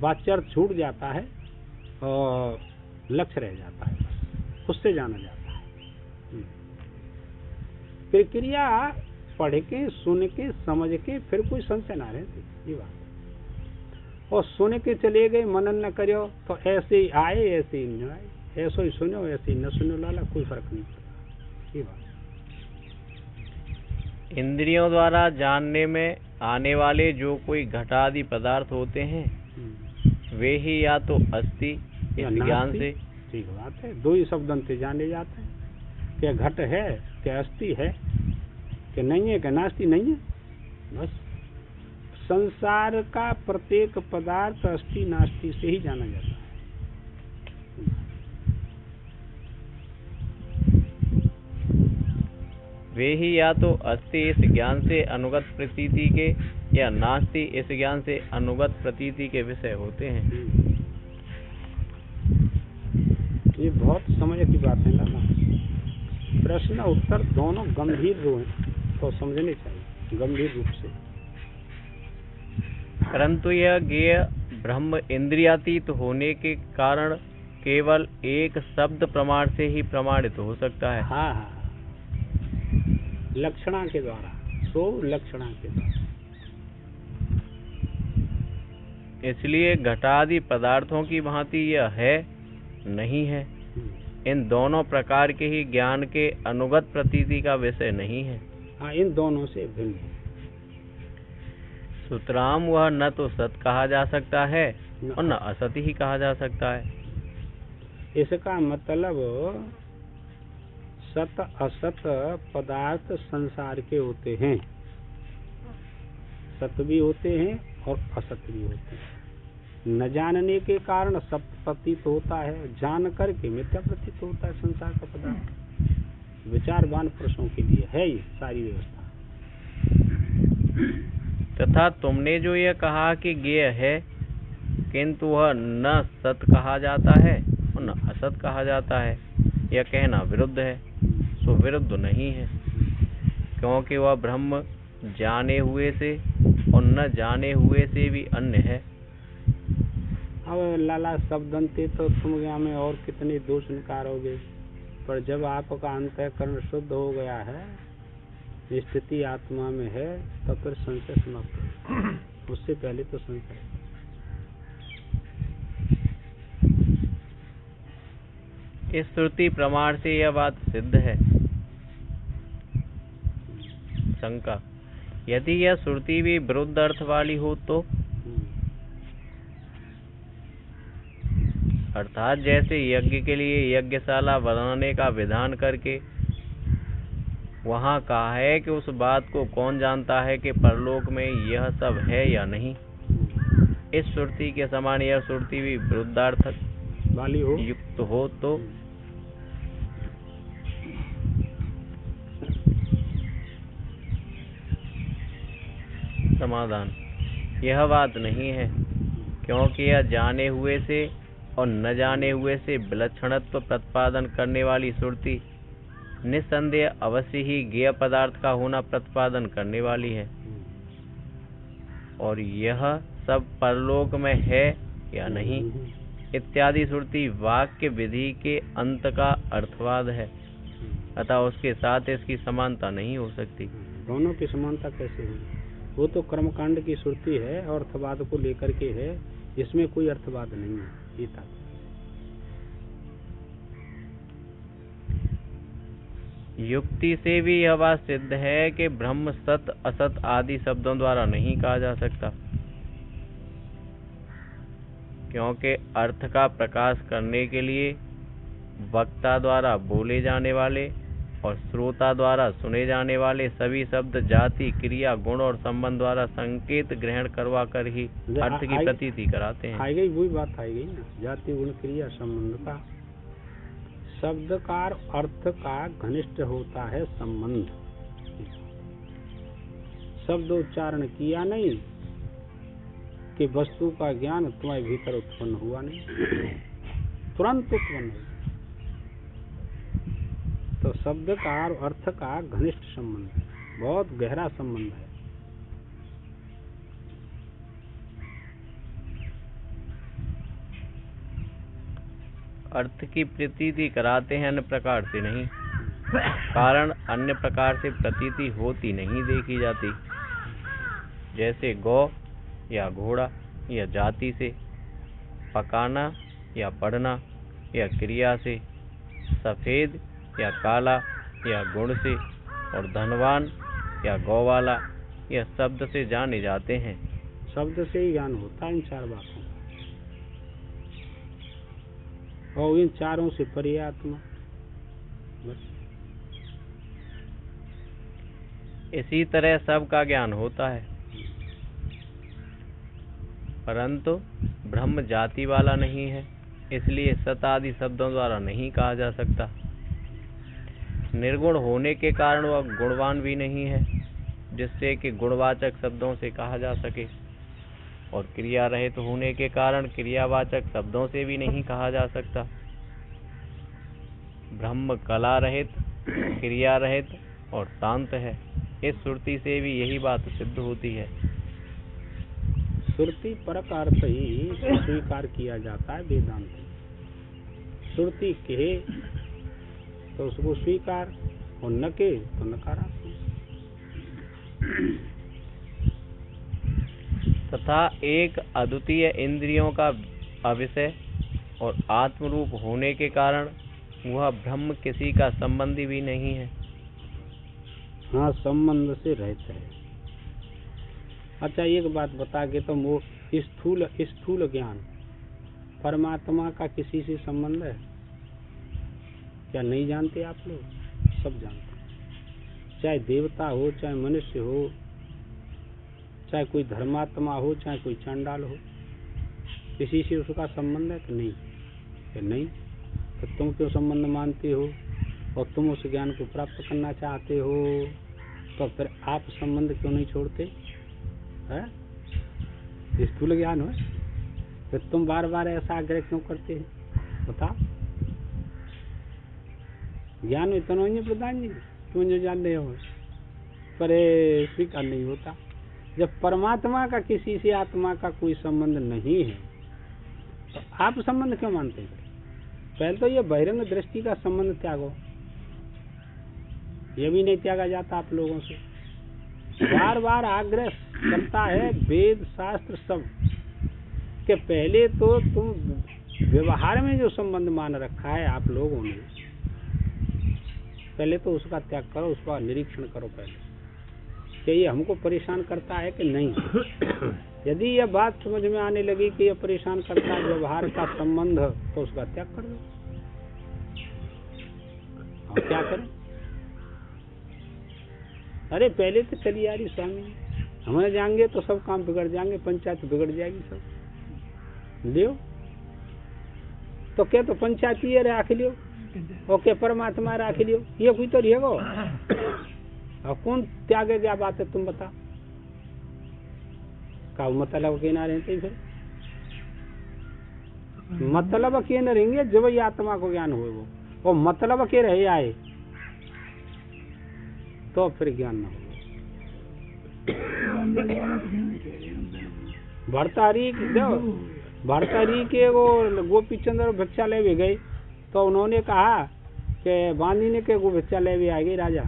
वाच्यर्थ छूट जाता है और लक्ष्य रह जाता है, बस उससे जाना जाता है। प्रक्रिया पढ़ के, सुन के, समझ के फिर कोई संशय ना रहती, ये बात। और सुन के चले गए, मनन न करो, तो ऐसे ही आए ऐसे ही न आए, ऐसा ही सुनो ऐसे ही न सुनो, लाला कोई फर्क नहीं पड़ता, ये बात। इंद्रियों द्वारा जानने में आने वाले जो कोई घटादि पदार्थ होते हैं वे ही या तो अस्थि इस ज्ञान से, ठीक बात है, दो ही शब्दों से जाने जाते हैं। क्या घट है, क्या अस्थि है, क्या नहीं है, क्या नास्ति नहीं है। बस संसार का प्रत्येक पदार्थ अस्थि नास्ति से ही जाना जाता है। वे ही या तो अस्थि इस ज्ञान से अनुगत प्रतीति के या नास्ति इस ज्ञान से अनुगत प्रतीति के विषय होते हैं। ये बहुत समझ की बात है लाला। प्रश्न उत्तर दोनों गंभीर रूप तो समझने चाहिए, गंभीर रूप से। परंतु यह ज्ञेय ब्रह्म इंद्रियातीत होने के कारण केवल एक शब्द प्रमाण से ही प्रमाणित हो सकता है। हाँ हाँ, लक्षणा के द्वारा, सो लक्षणा के द्वारा। इसलिए घटादि पदार्थों की भांति यह है नहीं है, इन दोनों प्रकार के ही ज्ञान के अनुगत प्रतीति का विषय नहीं है। हाँ, इन दोनों से भिन्न है। सुतराम वह न तो सत कहा जा सकता है और न असत ही कहा जा सकता है। इसका मतलब सत असत पदार्थ संसार के होते हैं, सत भी होते हैं और असत भी होते हैं। न जानने के कारण सत्य प्रतीत होता है, जान करके मिथ्या प्रतीत होता है संसार का पदार्थ। विचारवान पुरुषों के लिए है ये सारी व्यवस्था। तथा तुमने जो यह कहा कि ज्ञेय है किंतु वह न सत कहा जाता है और न असत कहा जाता है, यह कहना विरुद्ध है। सो विरुद्ध नहीं है, क्योंकि वह ब्रह्म जाने हुए से और न जाने हुए से भी अन्य है। अब लाला शब्दंते तो तुम में और कितने दोष निकालोगे, पर जब आपका अंतःकरण शुद्ध हो गया है, स्थिति आत्मा में है, तब फिर संशय समाप्त है। उससे पहले तो संशय। इस श्रुति प्रमाण से यह बात सिद्ध है। शंका, यदि यह श्रुति भी विरुद्ध अर्थ वाली हो तो, अर्थात जैसे यज्ञ के लिए यज्ञशाला बनाने का विधान करके वहाँ कहा है कि उस बात को कौन जानता है कि परलोक में यह सब है या नहीं। इस श्रुति के समान यह श्रुति भी विरुद्धार्थक वाली हो, युक्त हो तो समाधान, यह बात नहीं है, क्योंकि यह जाने हुए से और न जाने हुए से विलक्षणत्व प्रतिपादन करने वाली श्रुति निस्संदेह अवश्य ही ज्ञेय पदार्थ का होना प्रतिपादन करने वाली है, और यह सब परलोक में है या नहीं इत्यादि श्रुति वाक्य विधि के अंत का अर्थवाद है, अतः उसके साथ इसकी समानता नहीं हो सकती। दोनों की समानता कैसे होगी? वो तो कर्मकांड की श्रुति है और अर्थवाद को लेकर के है, इसमें कोई अर्थवाद नहीं है। ये था युक्ति से भी यह बात सिद्ध है कि ब्रह्म सत असत आदि शब्दों द्वारा नहीं कहा जा सकता। क्योंकि अर्थ का प्रकाश करने के लिए वक्ता द्वारा बोले जाने वाले और श्रोता द्वारा सुने जाने वाले सभी शब्द जाति, क्रिया, गुण और संबंध द्वारा संकेत ग्रहण करवा कर ही अर्थ की प्रतीति कराते हैं। आई गई वही बात आई गई ना, जाति, गुण, क्रिया, संबंध का। शब्द का अर्थ का घनिष्ठ होता है संबंध। शब्द उच्चारण किया नहीं कि वस्तु का ज्ञान तुम्हारे भीतर उत्पन्न हुआ नहीं, तुरंत उत्पन्न हुआ। तो शब्द का और अर्थ का घनिष्ठ संबंध है, बहुत गहरा संबंध है। अर्थ की प्रतीति कराते हैं अन्य प्रकार से नहीं, कारण अन्य प्रकार से प्रतीति होती नहीं देखी जाती। जैसे गौ या घोड़ा या जाति से, पकाना या पढ़ना या क्रिया से, सफेद या काला या गुण से, और धनवान या गौवाला या शब्द से जाने जाते हैं। शब्द से ही ज्ञान होता है इन चार बातों का, और इन चारों से परे आत्मा। बस इसी तरह सब का ज्ञान होता है, परंतु ब्रह्म जाति वाला नहीं है, इसलिए सत आदि शब्दों द्वारा नहीं कहा जा सकता। निर्गुण होने के कारण वह गुणवान भी नहीं है, जिससे कि गुणवाचक शब्दों से कहा जा सके, और क्रिया रहित होने के कारण क्रियावाचक शब्दों से भी नहीं कहा जा सकता। ब्रह्म कला रहित, क्रिया रहित और शांत है। इस श्रुति से भी यही बात सिद्ध होती है। श्रुति परक अर्थ ही स्वीकार किया जाता है वेदांत में। श्रुति कहे तो उसको स्वीकार, और न के तो नकारात्मक। तथा एक अद्वितीय इंद्रियों का अविषय और आत्मरूप होने के कारण वह ब्रह्म किसी का संबंधी भी नहीं है। हाँ, संबंध से रहता है। अच्छा, एक बात बता के तुम, वो स्थूल ज्ञान परमात्मा का किसी से संबंध है क्या? नहीं जानते आप लोग? सब जानते हैं। चाहे देवता हो, चाहे मनुष्य हो, चाहे कोई धर्मात्मा हो, चाहे कोई चांडाल हो, किसी से उसका संबंध है कि नहीं? कि नहीं, तो तुम क्यों संबंध मानते हो? और तुम उस ज्ञान को प्राप्त करना चाहते हो, तो फिर आप संबंध क्यों नहीं छोड़ते? है स्थूल ज्ञान हो, फिर तुम बार बार ऐसा आग्रह क्यों करते हैं? बता। ज्ञान इतना ही प्रधान जी, तुम जो जान रहे हो, पर स्वीकार नहीं होता। जब परमात्मा का किसी से आत्मा का कोई संबंध नहीं है, तो आप संबंध क्यों मानते हैं? पहले तो ये बहिरंग दृष्टि का संबंध त्यागो। ये भी नहीं त्यागा जाता आप लोगों से। बार बार आग्रह करता है वेद शास्त्र सब के पहले तो तुम व्यवहार में जो संबंध मान रखा है आप लोगों ने, पहले तो उसका त्याग करो, उसका निरीक्षण करो पहले कि ये हमको परेशान करता है कि नहीं। यदि यह बात समझ में आने लगी कि यह परेशान करता है व्यवहार का संबंध, तो उसका त्याग कर दो। और क्या करें? अरे पहले तो चली आ रही स्वामी, हमें जाएंगे तो सब काम बिगड़ जाएंगे, पंचायत बिगड़ जाएगी सब। लियो तो क्या, तो पंचायत ये राख लियो, ओके परमात्मा राख लियो, ये कोई तो रहेगा। और कौन त्यागे? क्या बात है तुम बता? का मतलब के ना रहते फिर? मतलब के न रहेंगे जब ये आत्मा को ज्ञान हुए वो, और मतलब के रहे आए तो फिर ज्ञान न हो। भरतारी के वो गोपी चंद्र भिक्षा ले भी गए, तो उन्होंने कहा कि बांदी ने के गो भिक्षा ले भी आ गई राजा,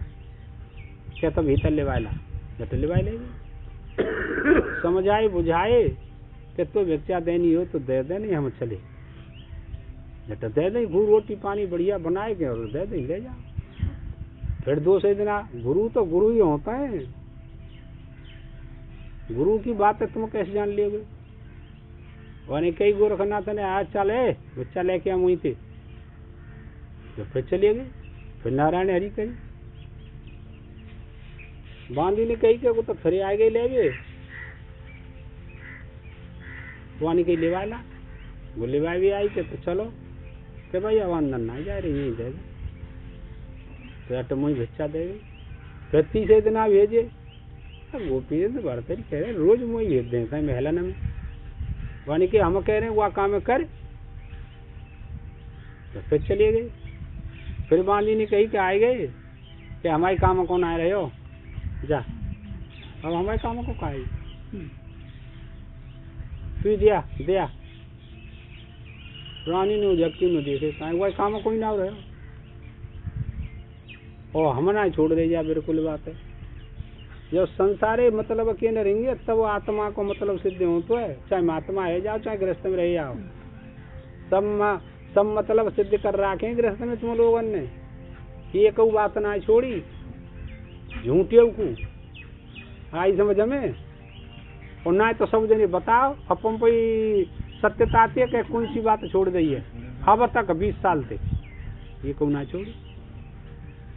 क्या तो भीतर ले वाला जट ले वाले समझाए बुझाए कि तो भिक्षा देनी हो तो दे दे, नहीं हम चले जट दे दे, गुरु रोटी पानी बढ़िया बनाए के और दे दे, ले जा। फिर दूसरे दिन गुरु तो गुरु ही होता है, गुरु की बात है तुम कैसे जान लियोगे? वही कई गोरखनाथ ने आज चले बच्चा लेके हम वहीं थे, तो फिर चले गए, फिर नारायण हरि कही बांदी ने कही कि वो तो फिर आ गई ले गए, वानी कही लेवा ला, वो लेवा भी आई के तो चलो के भाई अब अंदर ना जा रही यहीं दे तो अटमोई बच्चा दे गई। फिर तीसरे दिन आप भेजे, गोपी जी तो बढ़ते कह रहे रोज मुझे भेज दें कहीं महलन में, वानी के हम कह रहे हैं वह काम कर, तो फिर चले गए। फिर बांदी ने कही कि आए गए कि हमारे काम कौन आ रहे हो जा, अब हमारे काम को कहा तू दिया दिया, रानी ने जबकि में देखे कहा वही काम कोई ना रहे और हम ना छोड़ दे जा, बिल्कुल बात है। जब संसारे मतलब के न रहेंगे तब आत्मा को मतलब सिद्ध हो तो है, चाहे महात्मा है जाओ चाहे गृहस्थ में रह जाओ, सब मतलब सिद्ध कर रखे गृहस्थ में तुम लोगों ने, एक बात ना छोड़ी झूठे को आई समझ में, और ना तो सब जने बताओ अपन कोई सत्यता आती है कि कौन सी बात छोड़ दी है, अब तक 20 साल थे ये को ना छोड़ी,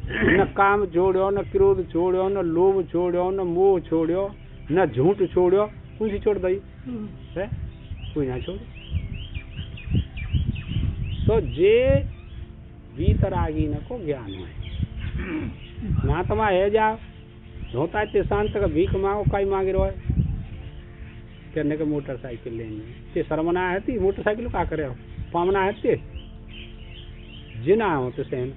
न काम छोड़ो, न क्रोध छोड़ो, न लोभ छोड़ो, न मोह छोड़ो, न झूठ छोड़ो, कौन सी छोड़ दी है, कोई ना छोड़। तो जे भीतर आगी न को ज्ञान है, महात्मा है जाओ होता है शांत का भीख मांगो कई मांगे रहो करने के मोटरसाइकिल लेंगे ते शर्मना है थी मोटरसाइकिल का करे हो पामना है ते जिना हो तो सहन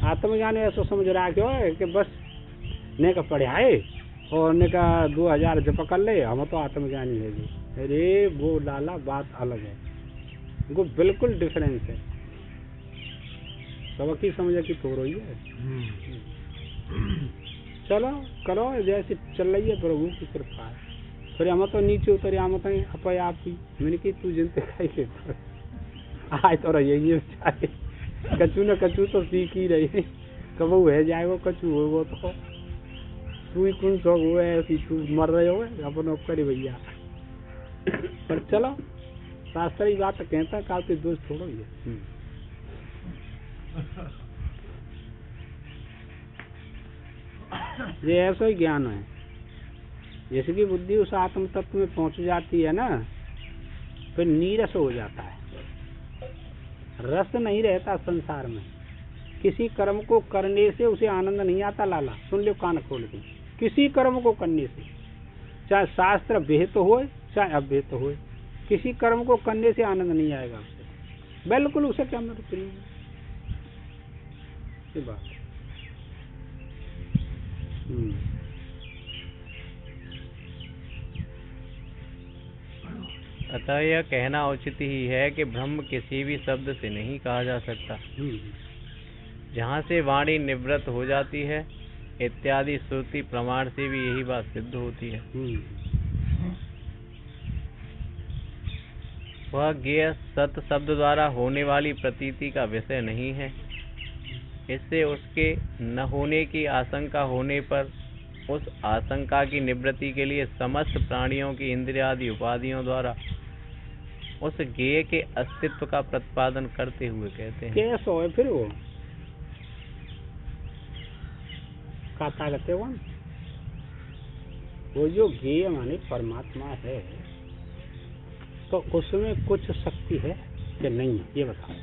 आत्मज्ञान ऐसा समझ रहा क्यों है कि बस ने का पढ़ाए और ने का 2000 जब पकड़ ले हम तो आत्मज्ञानी है जी, अरे वो लाला बात अलग है, वो बिल्कुल डिफरेंस है, सबकी समझ की तो रही है। चलो करो जैसे चल रही है प्रभु की कृपा है, फिर हम तो नीचे उतरे हम तो अपने आप ही मैंने की तू जिनते खाई ले आए तो रही बेचारे कचू न कचू तो सीख ही रही कब वो है जाए वो कचू हो वो तो तू ही कौन शौक हुआ है तू मर रहे हो अपन करी भैया, पर चलो शास्त्र ही बात कहता है काल दोष छोड़ो ये ये ऐसा ही ज्ञान है, जैसे कि बुद्धि उस आत्म तत्व में पहुंच जाती है ना फिर नीरस हो जाता है, रस नहीं रहता संसार में, किसी कर्म को करने से उसे आनंद नहीं आता लाला, सुन लो कान खोल के, किसी कर्म को करने से चाहे शास्त्र विहित हो चाहे अविहित हो, किसी कर्म को करने से आनंद नहीं आएगा उसे, बिल्कुल उसे क्या मत ये बात। अतः यह कहना उचित ही है कि ब्रह्म किसी भी शब्द से नहीं कहा जा सकता, जहाँ से वाणी निवृत्त हो जाती है इत्यादि श्रुति प्रमाण से भी यही बात सिद्ध होती है। वह ज्ञेय सत शब्द द्वारा होने वाली प्रतीति का विषय नहीं है, इससे उसके न होने की आशंका होने पर उस आशंका की निवृत्ति के लिए समस्त प्राणियों की इंद्रियादि उपाधियों द्वारा उस ज्ञेय के अस्तित्व का प्रतिपादन करते हुए कहते हैं। कैसे हो फिर वो कहता कहते वो जो ज्ञेय माने परमात्मा है तो उसमें कुछ शक्ति है कि नहीं है ये बताओ,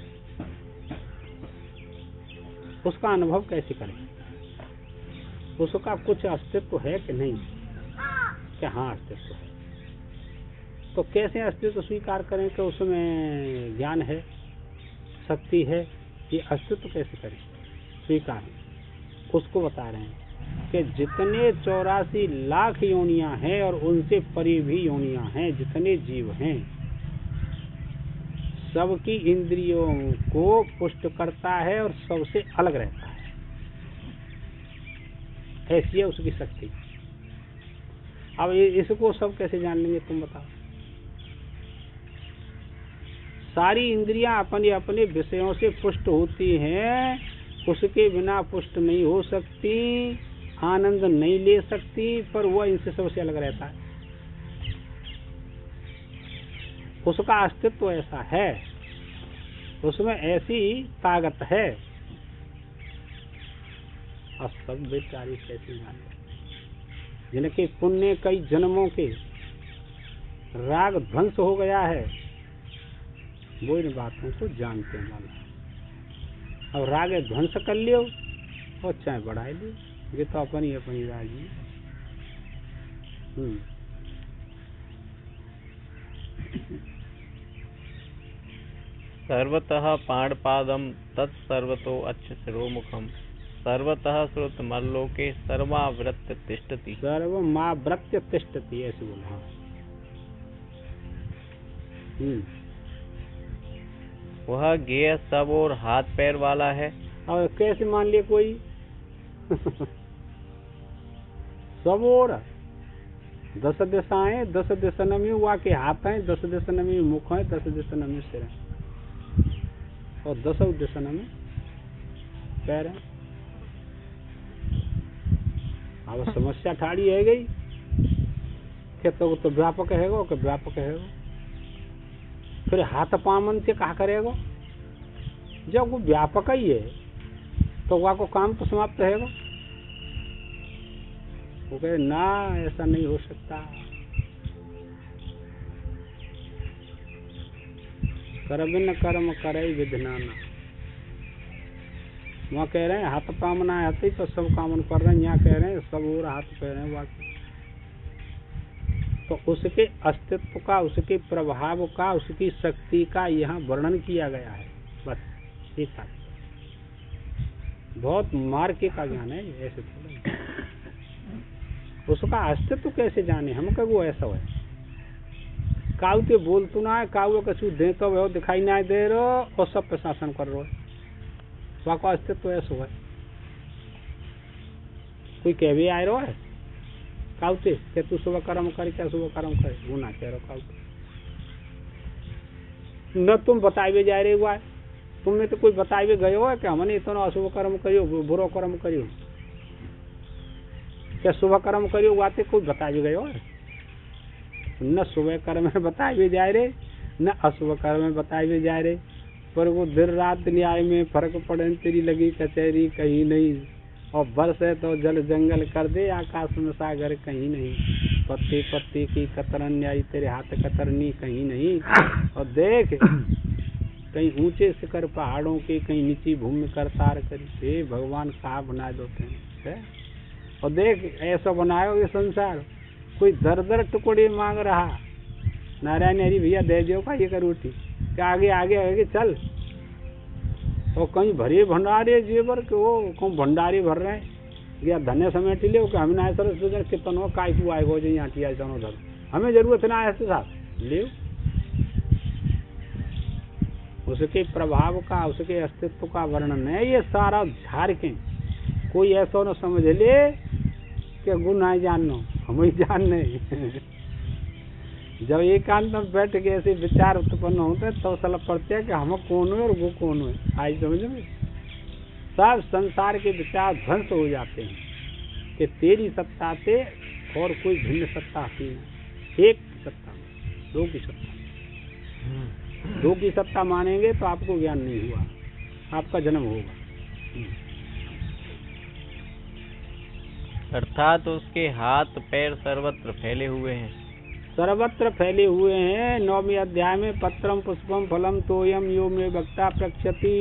उसका अनुभव कैसे करें, उसका कुछ अस्तित्व है कि नहीं, क्या हाँ अस्तित्व है, तो कैसे अस्तित्व स्वीकार करें कि उसमें ज्ञान है शक्ति है, ये अस्तित्व कैसे करें स्वीकार, उसको बता रहे हैं कि जितने 84 लाख योनियां हैं और उनसे परे भी योनियां हैं, जितने जीव हैं सबकी इंद्रियों को पुष्ट करता है और सबसे अलग रहता है, ऐसी है उसकी शक्ति। अब इसको सब कैसे जान लेंगे तुम बताओ, सारी इंद्रियां अपने अपने विषयों से पुष्ट होती हैं, उसके बिना पुष्ट नहीं हो सकती, आनंद नहीं ले सकती, पर वह इनसे सबसे अलग रहता है। उसका अस्तित्व ऐसा है, उसमें ऐसी ताकत है। और सब बेचारी कैसी जाने, जिनके पुण्य कई जन्मों के राग ध्वंस हो गया है, वो इन बातों को जानते हैं। अब राग ध्वंस कर लियो और चाहे बढ़ाए लियो, ये तो अपनी अपनी राजी। सर्वतः पाणपादम तत्सर्वतो अच्छशिरोमुखम सर्वतः श्रुत मल्लोके सर्वावृत्य तिष्ठति। सर्वमावृत्य तिष्ठति, ऐसे बोला। हाँ। वह गेय सब और हाथ पैर वाला है। और कैसे मान लिए कोई सब और 10 दिशाएं, 10 दिशन में वहाँ के हाथ हैं, 10 दिशन में मुख है, 10 दिशन में सिर है, और 10 दिशन में पैर है। अब समस्या ठाड़ी है गई कि तो व्यापक है गो, कि व्यापक है गो। फिर हाथ पामन से कहा करेगा, जब वो व्यापक ही है तो वहाँ को काम तो समाप्त है गो। वो कहे ना, ऐसा नहीं हो सकता। करबिन कर्म करे विधनाना। वहाँ कह रहे हैं हाथ पामना है तो सब कामन कर रहे हैं, यहाँ कह रहे हैं सब और हाथ पैर हैं वाकई। तो उसके अस्तित्व का, उसके प्रभाव का, उसकी शक्ति का यहाँ वर्णन किया गया है। बस एक साथ बहुत मार्के का ज्ञान है, ऐसे थोड़ा। उसका अस्तित्व कैसे जाने हम, कब वो ऐसा है। काऊ के बोल तू ना है, काऊ कछु दे तो दिखाई ना दे रहो और सब पे शासन कर रहे हो, वहाँ का अस्तित्व ऐसा है। कोई कह भी आ रहा है काउते कि तू सुबह कर्म कर, क्या सुबह कर्म करे, वो ना कह रहा काउते। न तुम बताए जा रहे हुआ है, तुमने तो कोई बताए गए हो कि हमने इतना अशुभ कर्म करियो, बुरो कर्म करियो, क्या शुभ कर्म करियो, वाते कोई बताए गए हो। न शुभ कर्म में बताए जा रहे, न अशुभ कर्म में बताए जा रहे, पर वो दिन रात न्याय में फर्क पड़े, तेरी लगी कचहरी कहीं नहीं। और बरस है तो जल जंगल कर दे, आकाश में सागर कहीं नहीं। पत्ते पत्ते की कतरन न्याय, तेरे हाथ कतरनी कहीं नहीं। और देख कहीं ऊंचे शिखर पहाड़ों के, कहीं नीची भूमि करतार करी। हे भगवान कहाँ बना देते हैं। और देख ऐसा बनायो ये संसार, कोई दर दर टुकड़े मांग रहा, नारायण हरी भैया दे दो का ये कर रोटी, क्या आगे आगे आगे चल। और कहीं भरे भंडारे जेवर के वो कहीं भंडारे भर रहे हैं, या धन्य समेट ले कि हमें ना सर कितना काय को आएगा जो यहाँ टिया जानो धर, हमें जरूरत ना है ऐसे साथ ले। उसके प्रभाव का, उसके अस्तित्व का वर्णन है ये सारा झाड़ के। कोई ऐसा न समझ ले कि गुण नहीं जानना, हमें जानने। जब एकांत में बैठ के ऐसे विचार उत्पन्न होते हैं तो सलाह पड़ते हैं कि हम कौन है और वो कौन है। आज समझ में सब संसार के विचार ध्वंस हो जाते हैं कि तेरी सत्ता से और कोई भिन्न सत्ता आती है। एक की सत्ता में, दो की सत्ता में। दो की सत्ता मानेंगे तो आपको ज्ञान नहीं हुआ, आपका जन्म होगा। अर्थात उसके हाथ पैर सर्वत्र फैले हुए हैं। सर्वत्र फैले हुए हैं। 9वें अध्याय में पत्रम पुष्पम फलम तोयम यो में वक्ता प्रक्षति।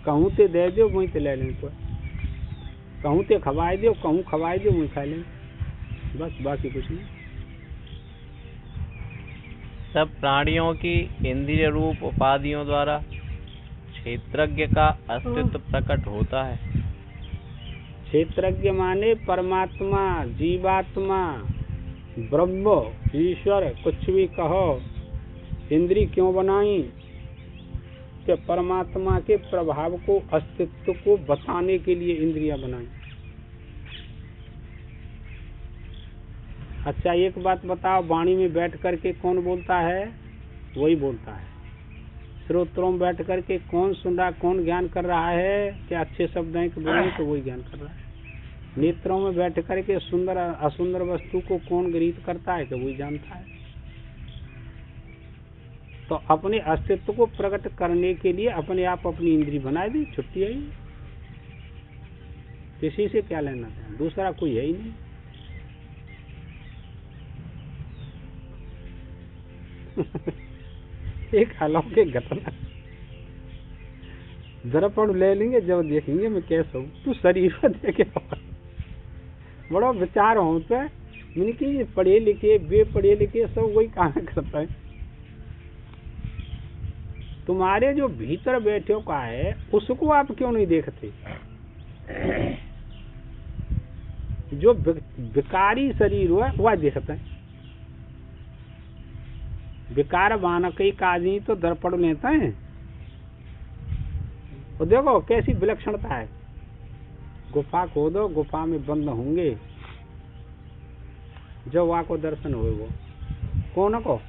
कहूँ ते दे दो वहीं ते ले लें, कोई कहूँ ते खवाए दो, कहूँ खवाए दो वहीं खा लें, बस बाकी कुछ नहीं। सब प्राणियों की इंद्रिय रूप उपाधियों द्वारा क्षेत्रज्ञ का अस्तित्व प्रकट होता है। क्षेत्रज्ञ माने परमात्मा, जीवात्मा, ब्रह्म, ईश्वर, कुछ भी कहो। इंद्री क्यों बनाई कि परमात्मा के प्रभाव को, अस्तित्व को बताने के लिए इंद्रियां बनाई। अच्छा एक बात बताओ, वाणी में बैठ करके कौन बोलता है? वही बोलता है। श्रोत्रों में बैठ करके कौन सुन रहा, कौन ज्ञान कर रहा है? क्या अच्छे शब्द हैं कि बोले तो वही ज्ञान कर रहा है। नेत्रों में बैठ करके सुंदर असुंदर वस्तु को कौन गृहीत करता है कि वही जानता है। तो अपने अस्तित्व को प्रकट करने के लिए अपने आप अपनी इंद्री बना दी, छुट्टी आई। किसी से क्या लेना था, दूसरा कोई है ही नहीं। एक अलौकिक घटना, दर्पण ले लेंगे जब देखेंगे मैं कैसा हूँ, तू शरीर को देखे बड़ा विचार हो पे। मैंने कि पढ़े लिखे बेपढ़े लिखे सब वही काम करता है। तुम्हारे जो भीतर बैठे हो का है उसको आप क्यों नहीं देखते? जो विकारी शरीर हुआ वह देखते हैं। विकार बानक ही काजी तो दर्पण लेते हैं। और देखो कैसी विलक्षणता है। गुफा खोदो, गुफा में बंद होंगे, जब वहाँ को दर्शन होगा कौन को?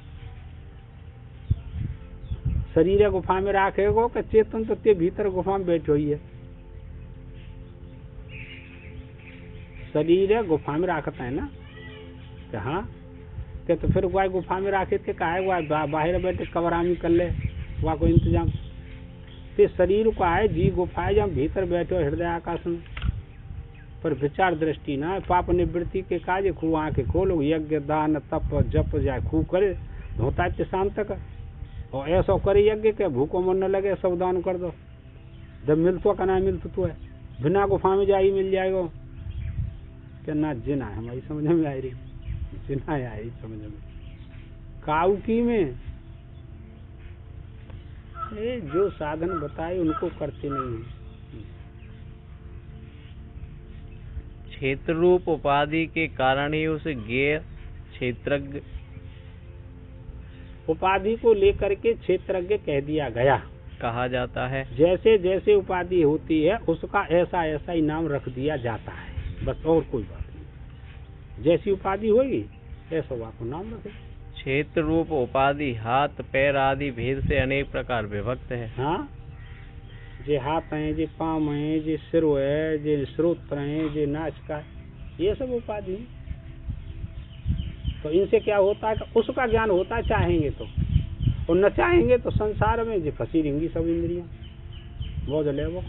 शरीर गुफा में राखेगो कि चेतन तो ते भीतर गुफा में बैठी हुई है। शरीर गुफा में रखता है ना, कि हाँ कि तो फिर वह गुफा में राखे थे का है वह बाहर बैठे कबरामी कर ले, वहाँ को इंतजाम। ते शरीर को आए जी गुफा है जहाँ भीतर बैठे हो हृदय आकाश में, पर विचार दृष्टि ना पाप निवृत्ति के काज खूब आंखें खोलो, यज्ञ दान तप जप जाए खूब करे, धोता है शाम तक। और ऐसा करे यज्ञ के भूखों मन न लगे, सब दान कर दो। जब मिलतो का ना मिलतो तो है, बिना गुफा में जाई मिल जाएगा। क्या ना जिना है हमारी समझ में आ रही, जिना है आई समझ में। काउकी में जो साधन बताए उनको करते नहीं है। क्षेत्र रूप उपाधि के कारण ही उसे ज्ञेय क्षेत्रज्ञ, उपाधि को लेकर के क्षेत्रज्ञ कह दिया गया, कहा जाता है। जैसे जैसे उपाधि होती है उसका ऐसा ऐसा ही नाम रख दिया जाता है, बस और कोई बात नहीं। जैसी उपाधि होगी ऐसा आपको नाम रखे। क्षेत्र रूप उपाधि हाथ पैर आदि भेद से अनेक प्रकार विभक्त है। हाँ, जे हाथ है, जे पाँव है, जे सिर है, जे श्रोत्र है, जे नासिका, ये सब उपाधि। तो इनसे क्या होता है कि उसका ज्ञान होता है चाहेंगे तो, और न चाहेंगे तो संसार में जो फंसी रहेंगी सब इंद्रियां, बहुत ले वो।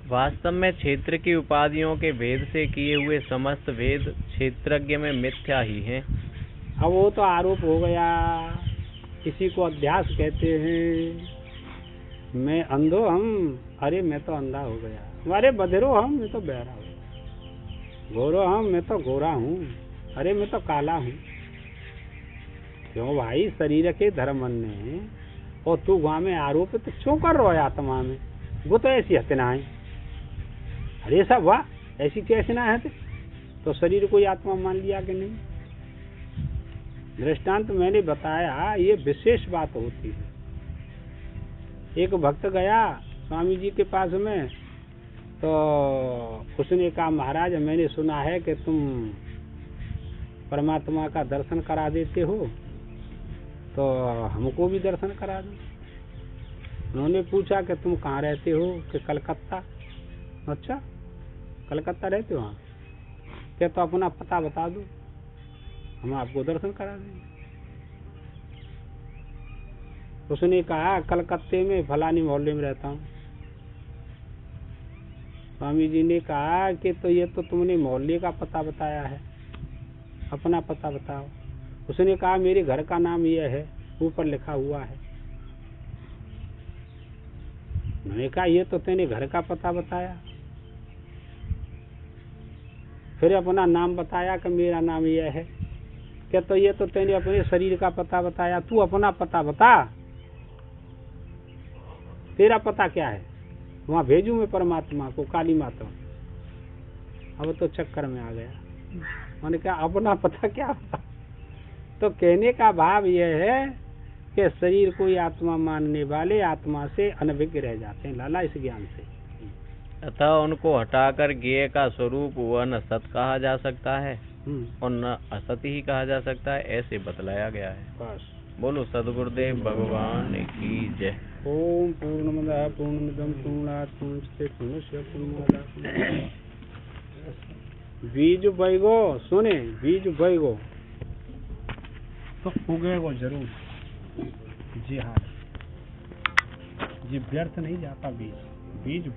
वास्तव में क्षेत्र की उपाधियों के भेद से किए हुए समस्त भेद क्षेत्रज्ञ में मिथ्या ही हैं। अब वो तो आरोप हो गया, किसी को अध्यास कहते हैं। मैं अंधो हम, अरे मैं तो अंधा हो गया। अरे बधिरो हम, मैं तो बहरा हो गया। गोरो हम, मैं तो गोरा हूँ। अरे मैं तो काला हूँ। क्यों भाई, शरीर के धर्म ने और तू वहाँ में आरोपित क्यों कर रहा है आत्मा में? वो तो ऐसी हत्या है। अरे सब वाह, ऐसी कैसे ना है? तो शरीर को आत्मा मान लिया कि नहीं? दृष्टांत मैंने बताया, ये विशेष बात होती है। एक भक्त गया स्वामी जी के पास में, तो उसने कहा महाराज मैंने सुना है कि तुम परमात्मा का दर्शन करा देते हो, तो हमको भी दर्शन करा दो। उन्होंने पूछा कि तुम कहाँ रहते हो? कि कलकत्ता। अच्छा, कलकत्ता रहते हो? हाँ। क्या तो अपना पता बता दो, हम आपको दर्शन करा देंगे। उसने कहा कलकत्ते में फलानी मोहल्ले में रहता हूँ। स्वामी जी ने कहा कि तो ये तो तुमने मोहल्ले का पता बताया है, अपना पता बताओ। उसने कहा मेरे घर का नाम यह है, ऊपर लिखा हुआ है। मैंने कहा ये तो तेने घर का पता बताया। फिर अपना नाम बताया कि मेरा नाम यह है। क्या तो ये तो तेने अपने शरीर का पता बताया, तू अपना पता बता, तेरा पता क्या है? वहाँ भेजू मैं परमात्मा को, काली माता। अब तो चक्कर में आ गया। मैंने कहा अपना पता क्या होता? तो कहने का भाव यह है कि शरीर को ही आत्मा मानने वाले आत्मा से अनभिज्ञ रह जाते हैं लाला, इस ज्ञान से। अतः उनको हटाकर ज्ञेय का स्वरूप वह न सत कहा जा सकता है और न असत ही कहा जा सकता है, ऐसे बतलाया गया है। बस बोलो सदगुरुदेव भगवान की जय। ओम पूर्णमदः पूर्णमिदं पूर्णात् पूर्णमुदच्यते पूर्णस्य पूर्णमादाय। बीज बैगो, सुने बीज बैगो तो उगेगो जरूर। जिहाद, ये व्यर्थ नहीं जाता बीज, बीज